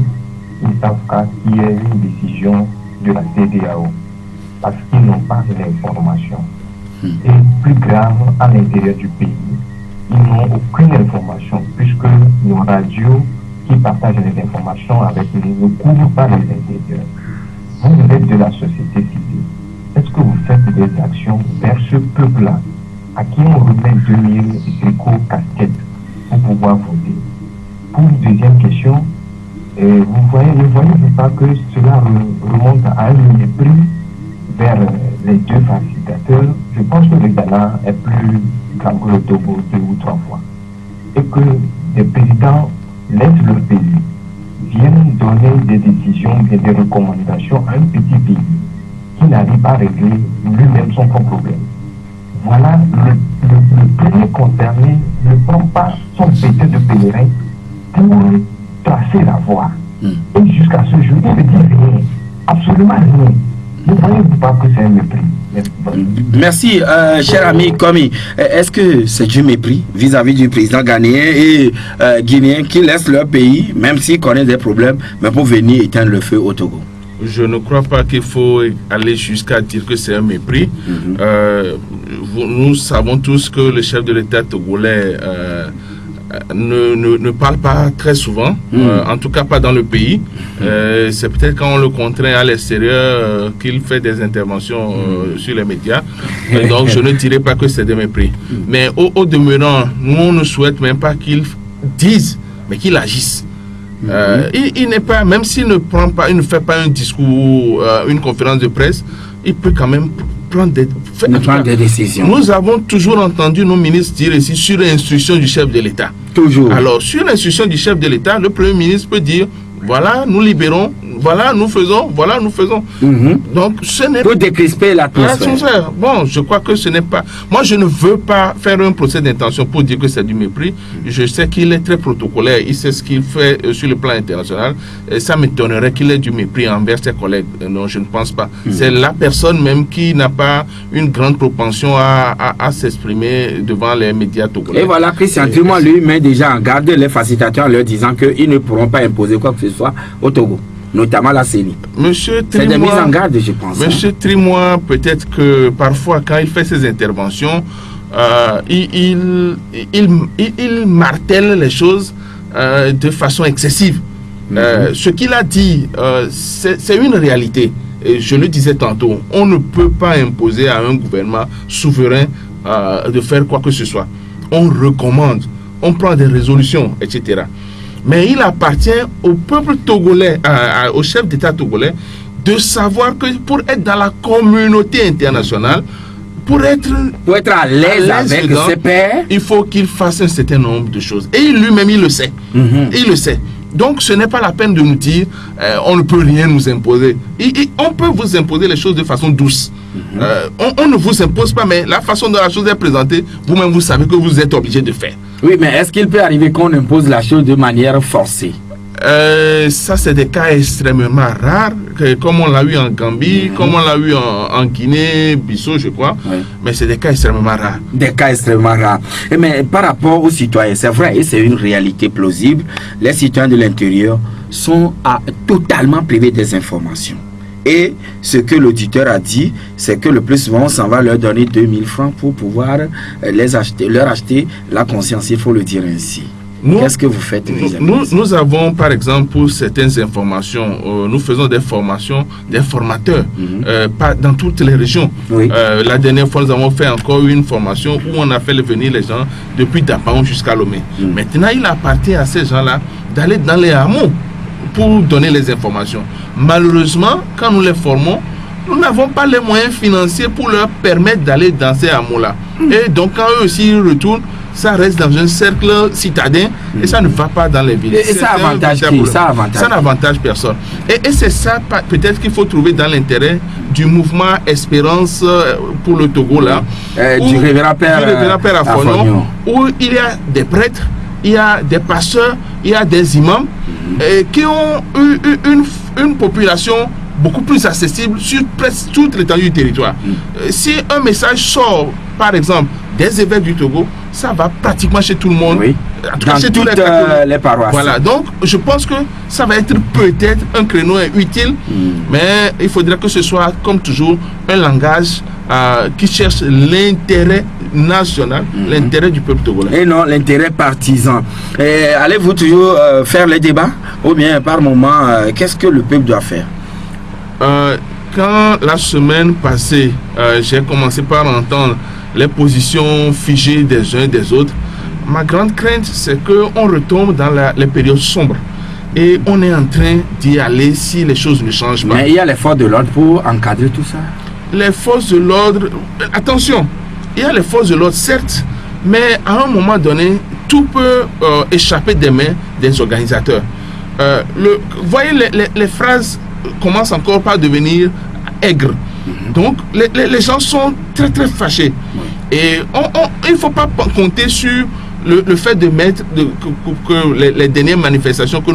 S5: ils ne savent pas qu'il y a une décision de la CEDEAO parce qu'ils n'ont pas l'information. Et plus grave, à l'intérieur du pays, ils n'ont aucune information puisque nos radios qui partagent les informations avec nous ne couvrent pas les intérieurs. Vous êtes de la société civile. Est-ce que vous faites des actions vers ce peuple-là à qui on remet 2000 éco-casquettes pour pouvoir voter? Pour une deuxième question, ne voyez-vous pas que cela remonte à un mépris vers les deux facilitateurs? Je pense que le Ghana est plus grand que le Togo 2 ou 3 fois. Et que des présidents laissent leur pays, viennent donner des décisions et des recommandations à un petit pays qui n'arrive pas à régler lui-même son propre problème. Voilà, le premier concerné ne prend pas son pété de pèlerin pour tracer la voie. Et jusqu'à ce jour, il ne dit rien. absolument rien. Vous voyez pas que c'est un mépris.
S2: Merci, cher ami Komi. Est-ce que c'est du mépris vis-à-vis du président ghanéen et guinéen qui laissent leur pays, même s'ils connaissent des problèmes, mais pour venir éteindre le feu au Togo?
S3: Je ne crois pas qu'il faut aller jusqu'à dire que c'est un mépris. Nous savons tous que le chef de l'État togolais ne parle pas très souvent, en tout cas pas dans le pays. C'est peut-être quand on le contraint à l'extérieur qu'il fait des interventions sur les médias. Donc je ne dirais pas que c'est des mépris. Mais au demeurant, nous on ne souhaite même pas qu'il dise, mais qu'il agisse. Il n'est pas, même s'il ne prend pas, il ne fait pas un discours, une conférence de presse, il peut quand même prendre des décisions. Nous avons toujours entendu nos ministres dire ici sur l'instruction du chef de l'État. Toujours. Alors, sur l'instruction du chef de l'État, le Premier ministre peut dire voilà, nous libérons, voilà, nous faisons, voilà, nous faisons. Donc, ce n'est pas... Pour décrisper l'atmosphère. Bon, je crois que ce n'est pas... Moi, je ne veux pas faire un procès d'intention pour dire que c'est du mépris. Je sais qu'il est très protocolaire, il sait ce qu'il fait sur le plan international. Et ça m'étonnerait qu'il ait du mépris envers ses collègues. Non, je ne pense pas. C'est la personne même qui n'a pas une grande propension à s'exprimer devant les médias togolais. Et voilà, Christian Trimon lui met déjà en garde les facilitateurs en leur disant qu'ils ne pourront pas imposer quoi que ce soit au Togo, notamment la CENI. C'est des mises en garde, je pense. Monsieur Trimois, peut-être que parfois, quand il fait ses interventions, il martèle les choses de façon excessive. Ce qu'il a dit, c'est une réalité. Et je le disais tantôt, on ne peut pas imposer à un gouvernement souverain de faire quoi que ce soit. On recommande, on prend des résolutions, etc. Mais il appartient au peuple togolais, au chef d'État togolais, de savoir que pour être dans la communauté internationale, pour être à l'aise avec ses pairs, il faut qu'il fasse un certain nombre de choses. Et lui-même, il le sait. Il le sait. Donc, ce n'est pas la peine de nous dire on ne peut rien nous imposer. On peut vous imposer les choses de façon douce. On ne vous impose pas, mais la façon dont la chose est présentée, vous-même, vous savez que vous êtes obligé de faire. Oui, mais est-ce qu'il peut arriver qu'on impose la chose de manière forcée? Ça, c'est des cas extrêmement rares, comme on l'a eu en Gambie, comme on l'a eu en Guinée, Bissau, je crois. Mais c'est des cas extrêmement rares. Des cas extrêmement rares. Mais par rapport aux citoyens, c'est vrai, et c'est une réalité plausible, les citoyens de l'intérieur sont totalement privés des informations. Et ce que l'auditeur a dit, c'est que le plus souvent, on s'en va leur donner 2000 francs pour pouvoir leur acheter la conscience, il faut le dire ainsi. Qu'est-ce que vous faites nous avons, par exemple, pour certaines informations, nous faisons des formations, des formateurs, dans toutes les régions. La dernière fois, nous avons fait encore une formation où on a fait venir les gens depuis Dapaon jusqu'à Lomé. Maintenant, il appartient à ces gens-là d'aller dans les hameaux pour donner les informations. Malheureusement, quand nous les formons, nous n'avons pas les moyens financiers pour leur permettre d'aller dans ces hameaux-là. Et donc, quand eux aussi retournent, ça reste dans un cercle citadin et ça ne va pas dans les villes. Et ça avantage qui? Ça n'avantage personne. Et c'est ça peut-être qu'il faut trouver dans l'intérêt du mouvement Espérance pour le Togo là, du révérend Père Afognon, où il y a des prêtres, il y a des pasteurs, il y a des imams qui ont eu une population beaucoup plus accessible sur presque toute l'étendue du territoire. Si un message sort, par exemple, des évêques du Togo, ça va pratiquement chez tout le monde, dans chez toutes les paroisses. Voilà, donc je pense que ça va être peut-être un créneau utile, mais il faudrait que ce soit, comme toujours, un langage qui cherche l'intérêt national, l'intérêt du peuple togolais. Et non l'intérêt partisan. Allez-vous toujours faire les débats, ou bien par moment, qu'est-ce que le peuple doit faire? Quand la semaine passée, j'ai commencé par entendre les positions figées des uns et des autres, ma grande crainte, c'est qu'on retombe dans les périodes sombres. Et on est en train d'y aller si les choses ne changent pas. Mais il y a les forces de l'ordre pour encadrer tout ça. Les forces de l'ordre, attention, il y a les forces de l'ordre, certes, mais à un moment donné, tout peut échapper des mains des organisateurs. Voyez, les phrases commencent encore par devenir aigres. Donc, les gens sont très très fâchés. Et il ne faut pas compter sur le fait de mettre que les dernières manifestations que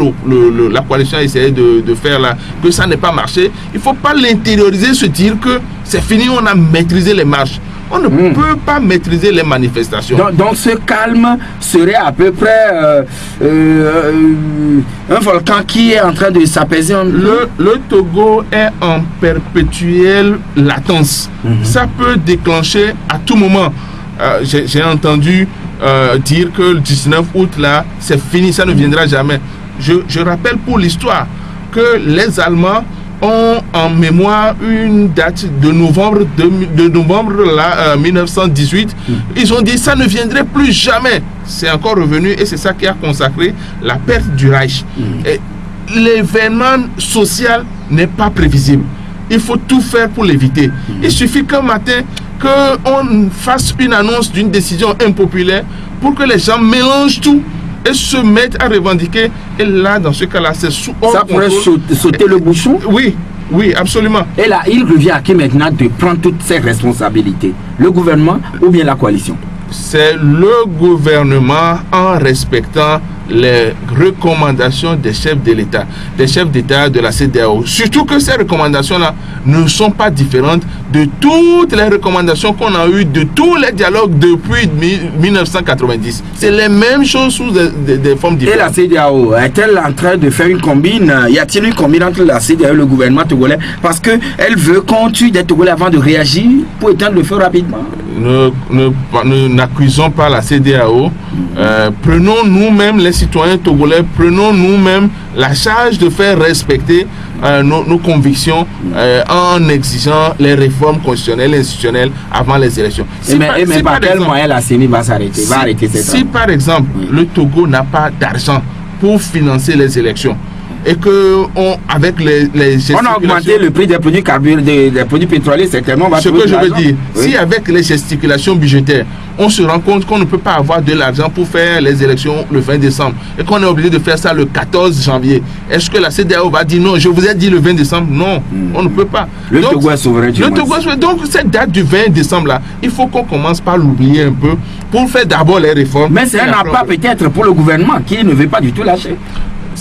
S3: la coalition a essayé de faire là, que ça n'ait pas marché, il ne faut pas l'intérioriser, se dire que c'est fini, on a maîtrisé les marches. On ne peut pas maîtriser les manifestations.
S2: Donc ce calme serait à peu près un volcan qui est en train de s'apaiser.
S3: Le Togo est en perpétuelle latence. Ça peut déclencher à tout moment. J'ai entendu dire que le 19 août là, c'est fini, ça ne viendra jamais. Je rappelle pour l'histoire que les Allemands ont en mémoire une date de novembre 1918. Ils ont dit ça ne viendrait plus jamais. C'est encore revenu et c'est ça qui a consacré la perte du Reich. Et l'événement social n'est pas prévisible. Il faut tout faire pour l'éviter. Il suffit qu'un matin qu'on fasse une annonce d'une décision impopulaire pour que les gens mélangent tout et se mettent à revendiquer. Et là, dans ce cas-là, c'est sous ordre.
S2: Ça pourrait sauter le bouchon?
S3: Oui, absolument.
S2: Et là, il revient à qui maintenant de prendre toutes ces responsabilités? Le gouvernement ou bien la coalition?
S3: C'est le gouvernement en respectant les recommandations des chefs de l'État, des chefs d'État de la CEDEAO. Surtout que ces recommandations-là ne sont pas différentes de toutes les recommandations qu'on a eues de tous les dialogues depuis 1990. C'est les mêmes choses sous des formes différentes.
S2: Et la CEDEAO, est-elle en train de faire une combine? Y a-t-il une combine entre la CEDEAO et le gouvernement togolais? Parce qu'elle veut qu'on tue des Togolais avant de réagir pour éteindre le feu rapidement.
S3: N'accusons pas la CEDEAO. Prenons nous-mêmes les citoyens togolais, prenons nous-mêmes la charge de faire respecter nos convictions en exigeant les réformes constitutionnelles et institutionnelles avant les élections.
S2: Mais par quel moyen la CENI va s'arrêter, va arrêter cette
S3: Si par exemple le Togo n'a pas d'argent pour financer les élections, et que avec les
S2: on a augmenté le prix des produits des produits pétroliers, certainement.
S3: Ce que je veux dire, si avec les gesticulations budgétaires, on se rend compte qu'on ne peut pas avoir de l'argent pour faire les élections le 20 décembre et qu'on est obligé de faire ça le 14 janvier, est-ce que la CEDEAO va dire non, je vous ai dit le 20 décembre? Non, on ne peut pas.
S2: Le Togo est souverain.
S3: Donc cette date du 20 décembre là, il faut qu'on commence par l'oublier un peu pour faire d'abord les réformes.
S2: Mais c'est un appât peut-être pour le gouvernement qui ne veut pas du tout lâcher.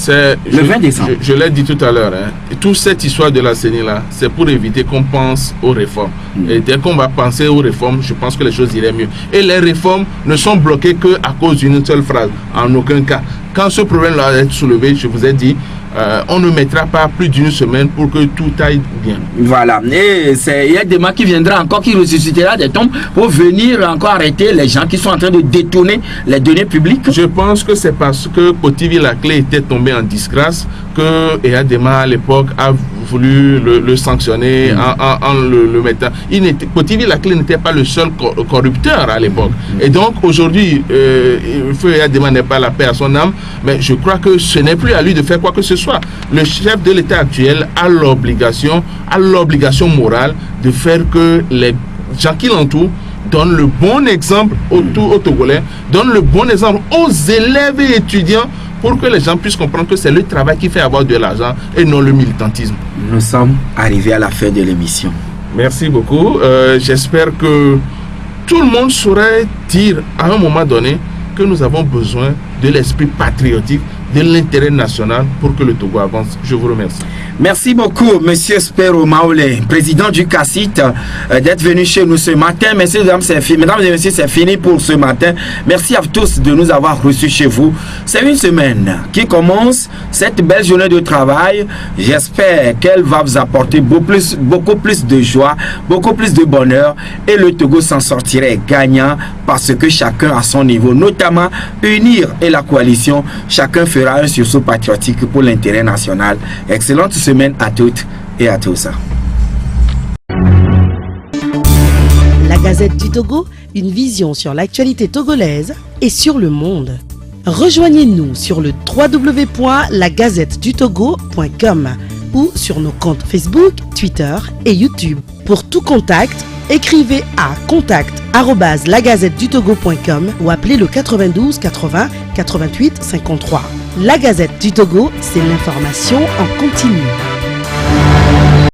S2: Le 20 décembre.
S3: Je l'ai dit tout à l'heure, toute cette histoire de la CENI là, c'est pour éviter qu'on pense aux réformes. Et dès qu'on va penser aux réformes, je pense que les choses iraient mieux. Et les réformes ne sont bloquées qu'à cause d'une seule phrase, en aucun cas. Quand ce problème là est soulevé, je vous ai dit, on ne mettra pas plus d'une semaine pour que tout aille bien.
S2: Voilà. Et il y a des gens qui viendra encore, qui ressuscitera des tombes pour venir encore arrêter les gens qui sont en train de détourner les données publiques.
S3: Je pense que c'est parce que Potivi Laclé était tombé en disgrâce que Eyadema à l'époque a voulu le sanctionner en le mettant. Potivi Laclé n'était pas le seul corrupteur à l'époque. Et donc aujourd'hui, Feu Eyadema n'est pas la paix à son âme, mais je crois que ce n'est plus à lui de faire quoi que ce soit. Le chef de l'État actuel a l'obligation morale de faire que les gens qui l'entourent donnent le bon exemple aux Togolais, donnent le bon exemple aux élèves et étudiants pour que les gens puissent comprendre que c'est le travail qui fait avoir de l'argent et non le militantisme.
S2: Nous sommes arrivés à la fin de l'émission.
S3: Merci beaucoup. J'espère que tout le monde saurait dire à un moment donné que nous avons besoin de l'esprit patriotique, de l'intérêt national pour que le Togo avance. Je vous remercie.
S2: Merci beaucoup, Monsieur Spero Maolé, président du CACIT, d'être venu chez nous ce matin. Merci, mesdames et messieurs, c'est fini pour ce matin. Merci à tous de nous avoir reçus chez vous. C'est une semaine qui commence, cette belle journée de travail. J'espère qu'elle va vous apporter beaucoup plus de joie, beaucoup plus de bonheur. Et le Togo s'en sortirait gagnant parce que chacun à son niveau, notamment UNIR et la coalition, chacun fera un sursaut patriotique pour l'intérêt national. Excellente semaine à toutes et à tous.
S1: La Gazette du Togo, une vision sur l'actualité togolaise et sur le monde. Rejoignez-nous sur le www.lagazettedutogo.com ou sur nos comptes Facebook, Twitter et YouTube. Pour tout contact, écrivez à contact@lagazettedutogo.com ou appelez le 92 80 88 53. La Gazette du Togo, c'est l'information en continu.